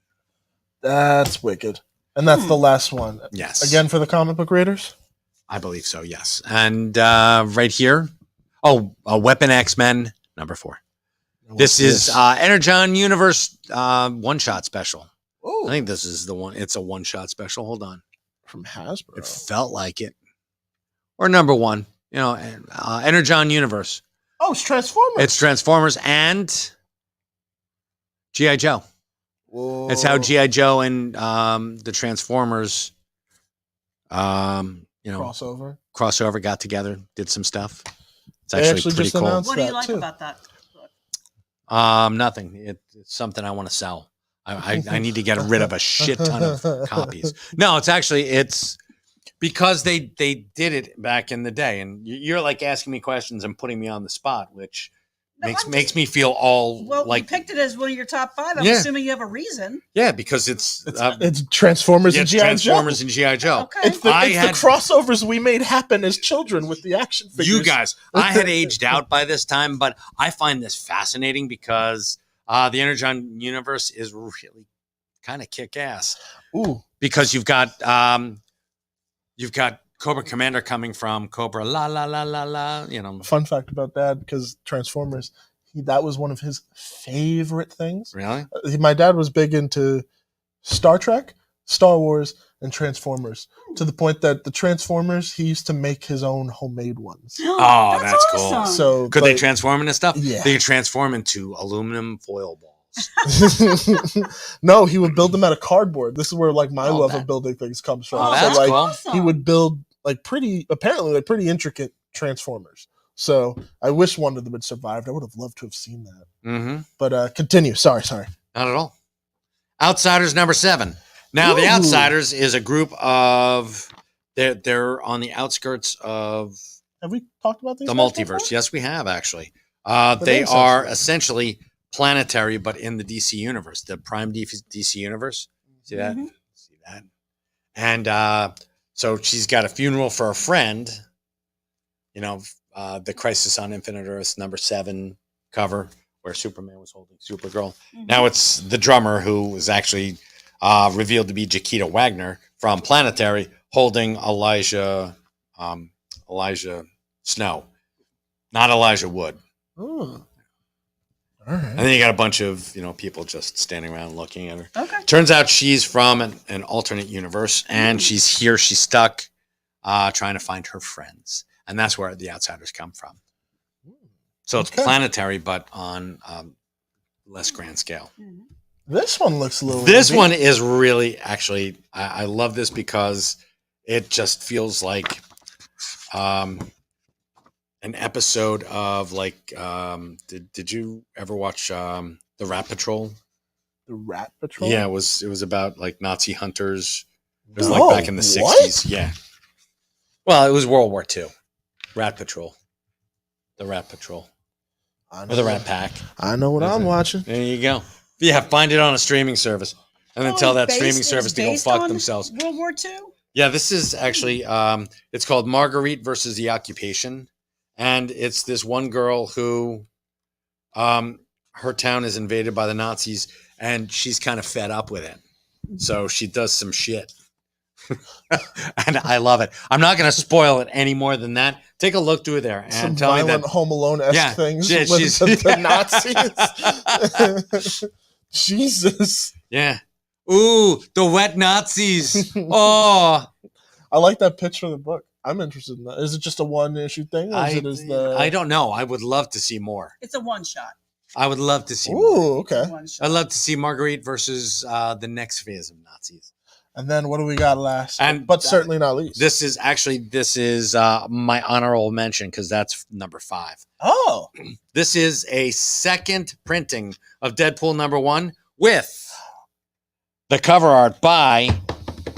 That's wicked. And that's the last one. Yes, Again for the comic book readers. I believe so. Yes, and right here, Weapon X-Men #4. This is Energon Universe one-shot special. Oh, I think this is the one. It's a one-shot special. Hold on, from Hasbro. it felt like it. Or #1. Energon Universe. Oh, it's Transformers. It's Transformers and G.I. Joe. Whoa. It's how G.I. Joe and the Transformers, crossover. got together, did some stuff. It's They actually actually pretty just cool. announced What do you that, like too. about that? Nothing. It's something I want to sell. I need to get rid of a shit ton of copies. No, it's because they did it back in the day, and you're like asking me questions and putting me on the spot, which makes me feel all Well, like you picked it as one of your top 5. I'm Yeah. assuming you have a reason. yeah, because it's Transformers yeah, and it's G.I. Joe. Transformers and GI Joe. Okay. It's the crossovers we made happen as children with the action figures. You guys, I had aged out by this time, but I find this fascinating because the Energon universe is really kind of kick ass. Ooh, Because you've got Cobra Commander coming from Cobra La La La La La. You know, fun fact about Dad, because Transformers, that was one of his favorite things. really? My dad was big into Star Trek, Star Wars, and Transformers, to the point that the Transformers, he used to make his own homemade ones. Oh, that's cool. awesome. So Could they but- transform into stuff? Yeah. They could transform into aluminum foil balls. No, he would build them out of cardboard. This is where like my Oh, love that- of building things comes from. Oh, So, that's like, cool. awesome. he would build like pretty intricate Transformers. So I wish one of them had survived. I would have loved to have seen that. Mm-hmm. But continue. Sorry. Not at all. Outsiders number 7. Now, the Ooh. Outsiders is a group of they're on the outskirts of Have we talked about these the guys multiverse. before? Yes, we have actually. The They names are sound essentially planetary, but in the DC universe, the Prime DC universe. See that? Mhm. See that? And so she's got a funeral for a friend. You know, the Crisis on Infinite Earths number 7 cover where Superman was holding Supergirl. Mhm. Now it's the drummer who was actually revealed to be Jaquita Wagner from Planetary holding Elijah Snow, not Elijah Wood. Ooh. All right. And then you got a bunch of people just standing around looking at her. Okay. Turns out she's from an alternate universe, and she's here. She's stuck trying to find her friends, and that's where the Outsiders come from. So it's Okay. planetary, but on less grand scale. Mhm. This one looks a little. This indie. one is really actually I love this because it just feels like an episode of like did you ever watch the Rat Patrol? The Rat Patrol. Yeah, it was about like Nazi hunters. It was Oh, like back in the what? 60s. Yeah. Well, it was World War II. Rat Patrol. The Rat Patrol. I Or know the what- Rat Pack. I know what I'm watching. There you go. Yeah, find it on a streaming service. And then tell that Based- streaming it's service to go based fuck on themselves. World War II? Yeah, this is actually it's called Marguerite versus the Occupation. And it's this one girl who her town is invaded by the Nazis and she's kind of fed up with it. So she does some shit. And I love it. I'm not going to spoil it any more than that. Take a look through there and Some tell me violent that Home Alone-esque Yeah, things yeah, with she's- the Nazis. Jesus. yeah. Ooh, the wet Nazis. Oh, I like that pitch for the book. I'm interested in that. Is it just a one-issue thing? Or is it I don't know. I would love to see more. It's a one shot. I would love to see more. Ooh, okay. One shot. I'd love to see Marguerite versus the next phase of Nazis. And then what do we got last? And but certainly not least. This is my honorable mention because that's number 5. Oh. This is a second printing of Deadpool number 1 with the cover art by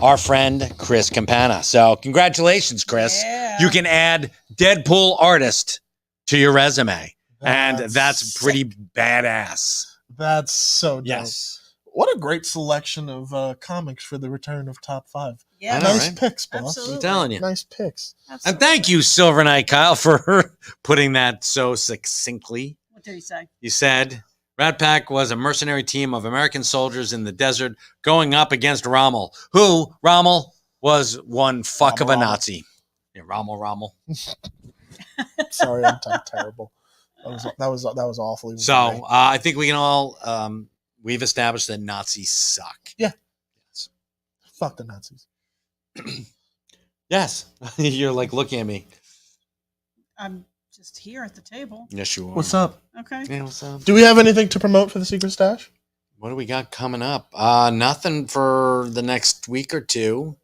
our friend Chris Campana. So congratulations, Chris. Yeah. You can add Deadpool artist to your resume. And that's pretty badass. That's so dope. Yes. What a great selection of comics for the return of Top 5. Yeah. I know, Nice right? picks, boss. Absolutely. I'm telling you. Nice picks. And thank you, Silver Knight Kyle, for putting that so succinctly. What did he say? You said Rat Pack was a mercenary team of American soldiers in the desert going up against Rommel, who Rommel was one fuck of a Rommel. Nazi. Yeah, Rommel. Sorry, I'm terrible. That was awfully. So I think we can all we've established that Nazis suck. Fuck the Nazis. Yes, you're like looking at me. I'm just here at the table. Yes, you are. What's up? Okay. Yeah, what's up? Do we have anything to promote for the Secret Stash? What do we got coming up? Nothing for the next week or two.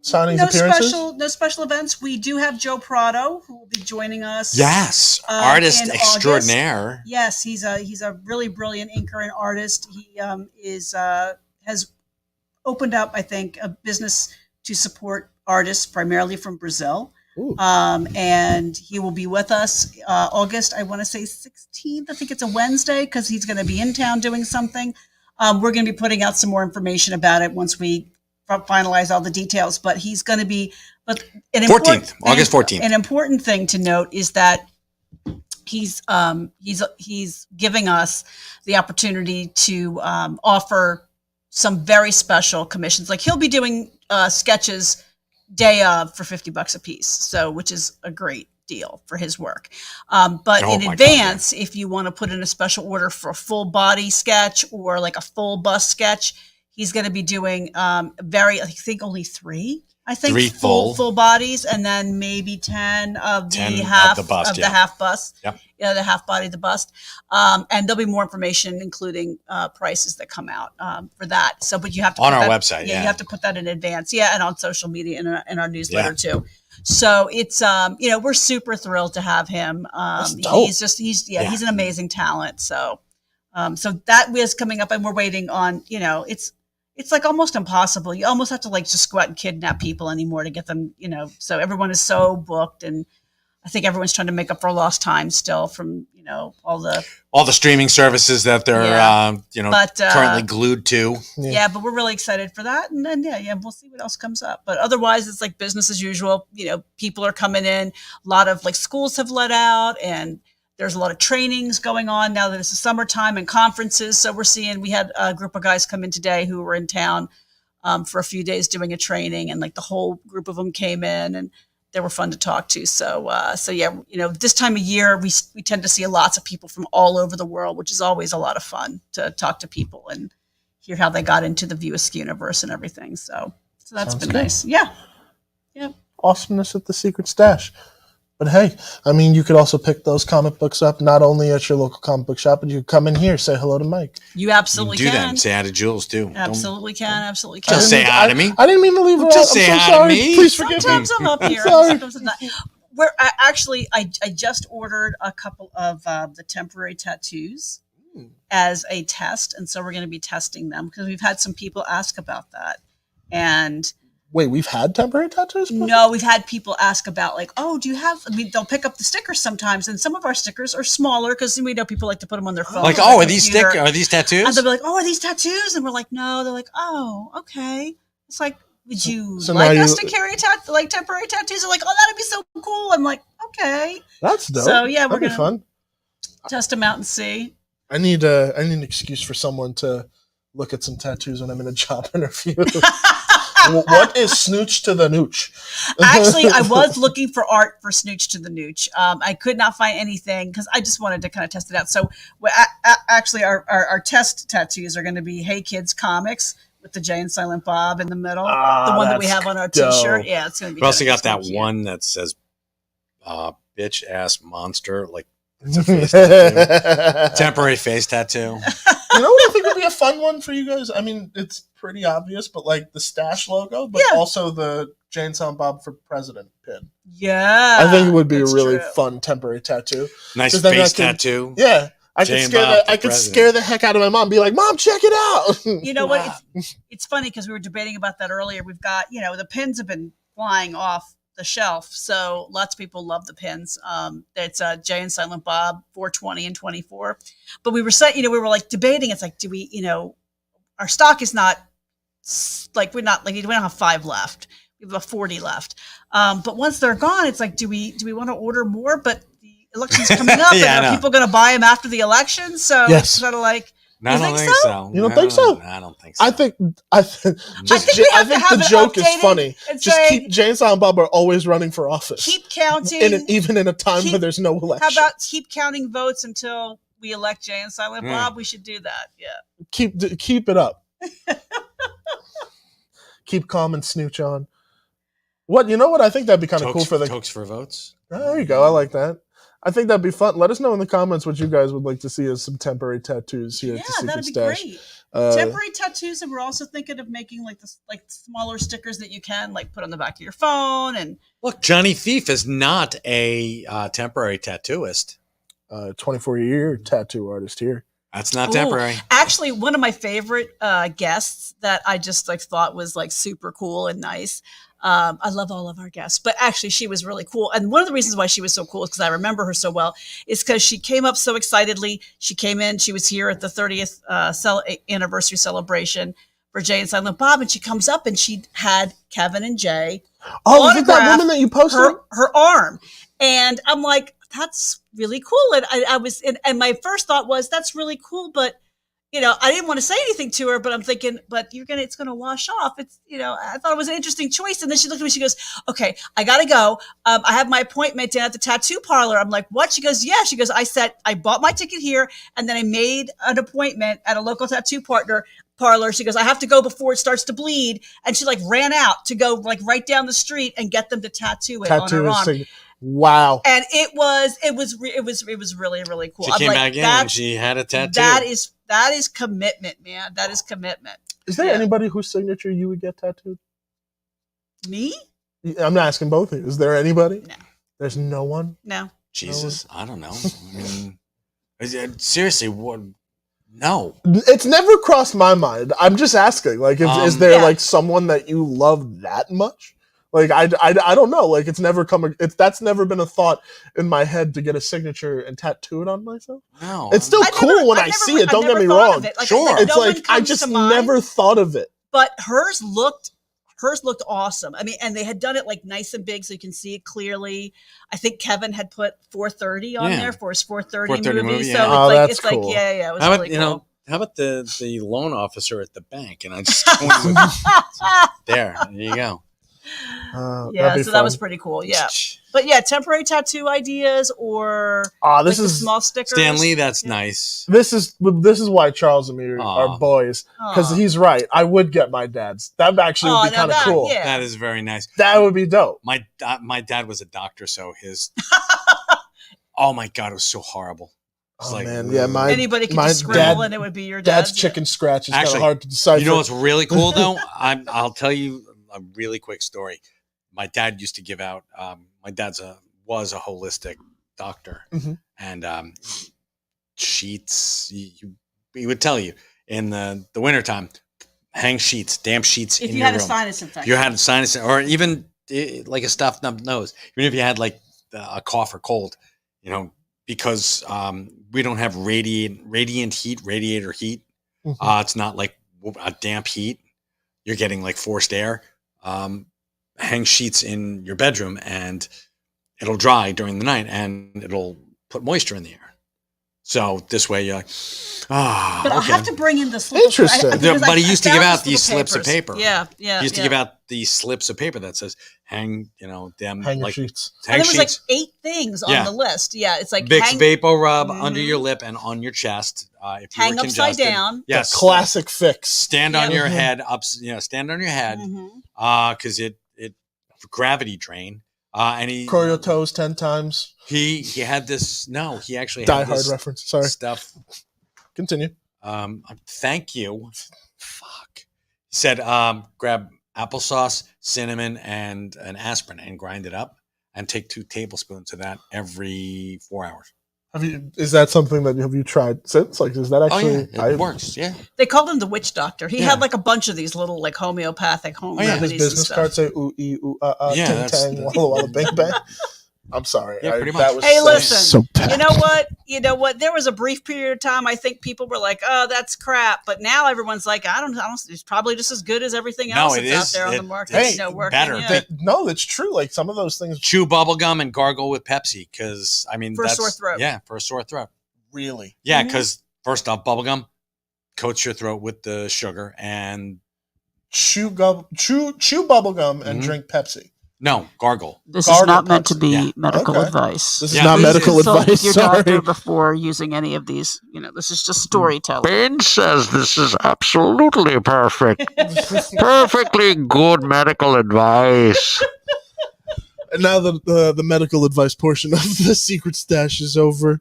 Signings, appearances? No special events. We do have Joe Prado who will be joining us. Yes, artist in extraordinaire. Yes, he's a really brilliant inker and artist. He has opened up, I think, a business to support artists primarily from Brazil. Ooh. And he will be with us August, I want to say 16th. I think it's a Wednesday because he's going to be in town doing something. We're going to be putting out some more information about it once we finalize all the details. But he's going to be, but August 14th. An important thing to note is that he's giving us the opportunity to offer some very special commissions. Like he'll be doing sketches day of for $50 a piece, so which is a great deal for his work. But in advance, if you want to put in a special order for a full body sketch or like a full bust sketch, he's going to be doing I think only three. I think three full bodies, and then maybe 10 of the half the bust, the half bust. Yep. Yeah, the half body, the bust. And there'll be more information, including prices that come out for that. So, but you have to on put our that, website. Yeah, you have to put that in advance. Yeah, and on social media in our newsletter too. So it's we're super thrilled to have him. He's an amazing talent. So that is coming up, and we're waiting on. It's like almost impossible. You almost have to like just go out and kidnap people anymore to get them, so everyone is so booked, and I think everyone's trying to make up for lost time still from, all the streaming services that they're, currently glued to. Yeah, but we're really excited for that. And then, we'll see what else comes up. But otherwise it's like business as usual. People are coming in, a lot of like schools have let out, and there's a lot of trainings going on now that it's the summertime and conferences. So we had a group of guys come in today who were in town for a few days doing a training, and like the whole group of them came in, and they were fun to talk to. So this time of year, we tend to see lots of people from all over the world, which is always a lot of fun to talk to people and hear how they got into the View Askew universe and everything. So that's been nice. Yeah. Yeah. Awesomeness at the Secret Stash. But hey, I mean, you could also pick those comic books up not only at your local comic book shop, but you could come in here, say hello to Mike. You absolutely do can. that and say hi to Jules too. Absolutely can. Just say hi to me. I didn't mean to leave her out. Just say hi to me. Please forgive me. Sometimes I'm up here. Sometimes I'm not. I just ordered a couple of the temporary tattoos as a test, and so we're going to be testing them because we've had some people ask about that. And wait, we've had temporary tattoos before? No, we've had people ask about like, oh, do you have? I mean, they'll pick up the stickers sometimes, and some of our stickers are smaller because we know people like to put them on their phone. Like, are these tattoos? And they'll be like, oh, are these tattoos? And we're like, no. They're like, oh, okay. It's like, would you like us to carry temporary tattoos? They're like, oh, that'd be so cool. I'm like, okay. That's dope. So yeah, that'd be fun. Test them out and see. I need an excuse for someone to look at some tattoos when I'm in a job interview. What is Snooch to the Nooch? Actually, I was looking for art for Snooch to the Nooch. I could not find anything because I just wanted to kind of test it out. So actually, our test tattoos are going to be Hey Kids Comics with the Jay and Silent Bob in the middle. The one that we have on our T-shirt. Yeah, it's going to be. We also got that one that says bitch ass monster. Like, it's a face tattoo. Temporary face tattoo. You know what I think would be a fun one for you guys? I mean, it's pretty obvious, but like the Stash logo, but also the Jay and Silent Bob for President pin. Yeah. I think it would be a really fun temporary tattoo. Nice face tattoo. Yeah. I could scare the heck out of my mom and be like, Mom, check it out. You know what? It's funny because we were debating about that earlier. We've got, the pins have been flying off the shelf. So lots of people love the pins. It's Jay and Silent Bob 420 and 24. But we were saying, we were like debating. It's like, do we, our stock is not like, we don't have 5 left. We have about 40 left. But once they're gone, it's like, do we want to order more? But the election's coming up, and are people going to buy them after the election? So it's sort of like, I don't think so. You don't think so? I don't think so. I think the joke is funny. Just keep Jay and Silent Bob are always running for office. Keep counting, even in a time where there's no election. How about keep counting votes until we elect Jay and Silent Bob? We should do that. Yeah. Keep it up. Keep calm and Snooch on. What? You know what? I think that'd be kind of cool for the Tokes for votes. Oh, there you go. I like that. I think that'd be fun. Let us know in the comments what you guys would like to see as some temporary tattoos here at the Secret Stash. Yeah, that'd be great. Temporary tattoos, and we're also thinking of making like smaller stickers that you can like put on the back of your phone. And look, Johnny Thief is not a temporary tattooist. 24-year tattoo artist here. That's not temporary. Actually, one of my favorite guests that I just thought was like super cool and nice I love all of our guests, but actually she was really cool. And one of the reasons why she was so cool is because I remember her so well, is because she came up so excitedly. She came in, she was here at the 30th anniversary celebration for Jay and Silent Bob, and she comes up and she had Kevin and Jay Oh, is it that woman that you posted? her arm. And I'm like, that's really cool. And I was, and my first thought was, that's really cool, but you know, I didn't want to say anything to her, but I'm thinking, but it's going to wash off. It's, you know, I thought it was an interesting choice. And then she looked at me, she goes, okay, I got to go. I have my appointment down at the tattoo parlor. I'm like, what? She goes, yeah. She goes, I bought my ticket here and then I made an appointment at a local tattoo parlor. She goes, I have to go before it starts to bleed. And she like ran out to go like right down the street and get them to tattoo it on her arm. Wow. And it was really, really cool. She came back in and she had a tattoo. That is commitment, man. That is commitment. Is there anybody whose signature you would get tattooed? Me? I'm not asking both of you. Is there anybody? No. There's no one? No. Jesus, I don't know. I mean, seriously, what? No. It's never crossed my mind. I'm just asking. Like, is there like someone that you love that much? Like, I don't know. Like, that's never been a thought in my head to get a signature and tattoo it on myself. No. It's still cool when I see it. Don't get me wrong. Sure. It's like I just never thought of it. But hers looked awesome. I mean, and they had done it like nice and big so you can see it clearly. I think Kevin had put 430 on there for his 430 movie. Yeah. So that's like, cool. it was How about, really cool. How about the loan officer at the bank? And I just there you go. So that was pretty cool. Yeah. But yeah, temporary tattoo ideas or this is small stickers. Stan Lee, that's nice. This is why Charles and me are boys, because he's right. I would get my dad's. That actually would be kind of cool. Yeah. That is very nice. That would be dope. My dad was a doctor, so his oh my god, it was so horrible. Oh like, man, yeah, anybody could just scribble and it would be your dad's chicken scratch. Is kind of hard to decipher. You know what's really cool though? I'll tell you a really quick story. My dad used to give out. My dad's was a holistic doctor, and sheets. He would tell you in the wintertime, hang sheets, damp sheets in your room. If you had a sinus infection. If you had a sinus, or even like a stuffed up nose, even if you had like a cough or cold, you know, because we don't have radiant heat, radiator heat. It's not like a damp heat. You're getting like forced air. Hang sheets in your bedroom and it'll dry during the night and it'll put moisture in the air. So this way you're like, but I'll have to bring in the slips. Interesting. But he used to give out these slips of paper. Yeah. He used to give out these slips of paper that says hang like, sheets. And there was like 8 things on the list. Yeah, it's like Vicks Vapor Rub under your lip and on your chest. If you hang upside down. Yes, the classic fix. Stand on your head stand on your head because it gravity drain. And he curl your toes 10 times. He had this. No, he actually Die had Hard this reference. Sorry. Stuff. Continue. Thank you. Fuck. He said, grab applesauce, cinnamon, and an aspirin, and grind it up, and take 2 tablespoons of that every 4 hours. Is that something that have you tried since? Like, is that actually? Oh, yeah. It works. Yeah. They called him the witch doctor. He had like a bunch of these little like homeopathic home remedies. His business card say ooh ee ooh ting tang walla walla bang bang. I'm sorry. Yeah, pretty much. That was listen. So bad. You know what? There was a brief period of time I think people were like, "Oh, that's crap," but now everyone's like, "I don't. It's probably just as good as everything else that's out there on the market." It's better. Yeah. No, that's true. Like some of those things. Chew bubble gum and gargle with Pepsi because for a sore throat. Yeah, for a sore throat. Really? Yeah, because first off, bubble gum coats your throat with the sugar and chew bubble gum and drink Pepsi. No, gargle. This is not meant to be medical advice. This is not medical advice. Consult your doctor before using any of these. You know, this is just storytelling. Ben says this is absolutely perfect. Perfectly good medical advice. And now the medical advice portion of the Secret Stash is over.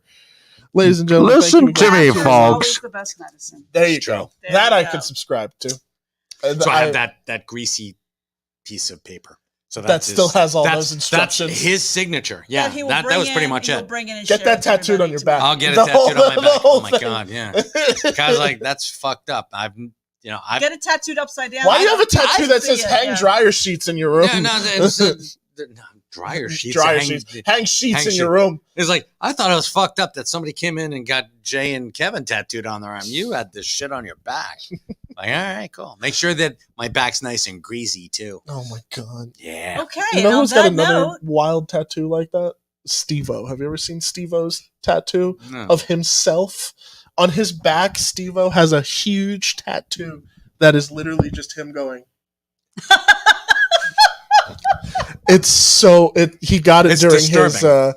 Ladies and gentlemen, listen to me, folks. Always the best medicine. There you go. That I could subscribe to. So I have that greasy piece of paper. So that still has all those instructions. That's his signature. Yeah, that was pretty much it. Get that tattooed on your back. I'll get it tattooed on my back. Oh my god, yeah. Because like that's fucked up. you know, I Get it tattooed upside down. Why do you have a I tattoo that see says it, "hang yeah. dryer sheets in your room"? yeah, no, it's, no, dryer sheets. Dryer hang- sheets. Hang sheets hang in your sheet. room. It's like I thought it was fucked up that somebody came in and got Jay and Kevin tattooed on their arm. You had this shit on your back. Like, all right, cool. Make sure that my back's nice and greasy too. Oh my god. Yeah. Okay. You know and on who's got that another note, wild tattoo like that? Steve-O. Have you ever seen Steve-O's tattoo No. of himself? On his back, Steve-O has a huge tattoo that is literally just him going. It's so he got it It's during disturbing.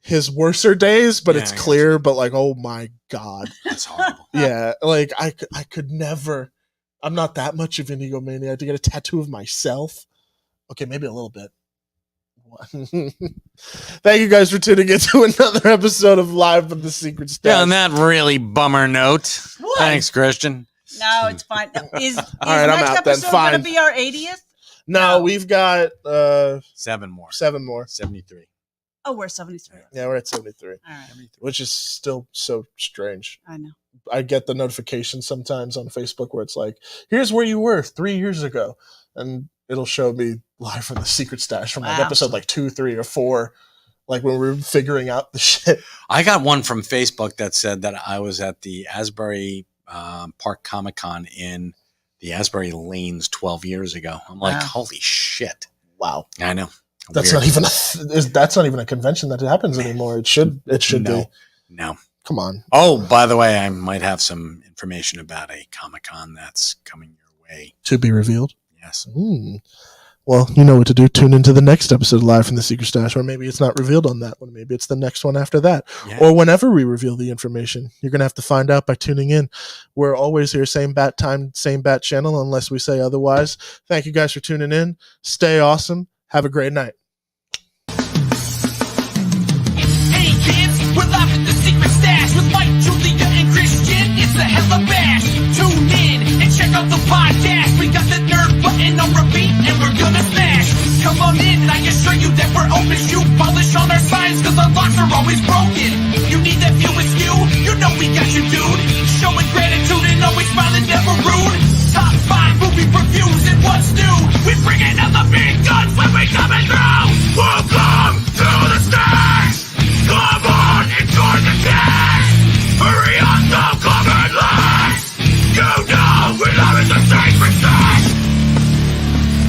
his worser days, but Yeah, it's I got clear. But like, oh my god, That's horrible. yeah, like I could never. I'm not that much of an egomaniac to get a tattoo of myself. Okay, maybe a little bit. Thank you guys for tuning in to another episode of Live from the Secret Stash. Yeah, on that really bummer note. What? Thanks, Christian. no, it's fine. Is right, I'm next out then. episode Fine. going to be our 80th? No, we've got 7 more. 7 more. 73. Oh, we're 73. Yeah, we're at 73, All right. which is still so strange. I know. I get the notification sometimes on Facebook where it's like, here's where you were 3 years ago. And it'll show me Live from the Secret Stash from like Wow. episode like 2, 3, or 4, like when we were figuring out the shit. I got one from Facebook that said that I was at the Asbury Park Comic Con in the Asbury Lanes 12 years ago. I'm like, Wow. holy shit. Wow. I know. That's Weird. not even that's not even a convention that happens anymore. It should be. No. Come on. Oh, by the way, I might have some information about a Comic Con that's coming your way. To be revealed. Yes. Well, you know what to do. Tune into the next episode of Live from the Secret Stash, or maybe it's not revealed on that one. Maybe it's the next one after that. Yeah. Or whenever we reveal the information. You're going to have to find out by tuning in. We're always here, same bat time, same bat channel, unless we say otherwise. Thank you guys for tuning in. Stay awesome. Have a great night. Hey kids, we're live in the Secret Stash with Mike, Julia, and Christian. It's the hella bash. Tune in and check out the podcast. We got the nerd button on repeat and we're gonna smash. Come on in, I assure you that we're open. Shoe polish on our signs, cause our locks are always broken.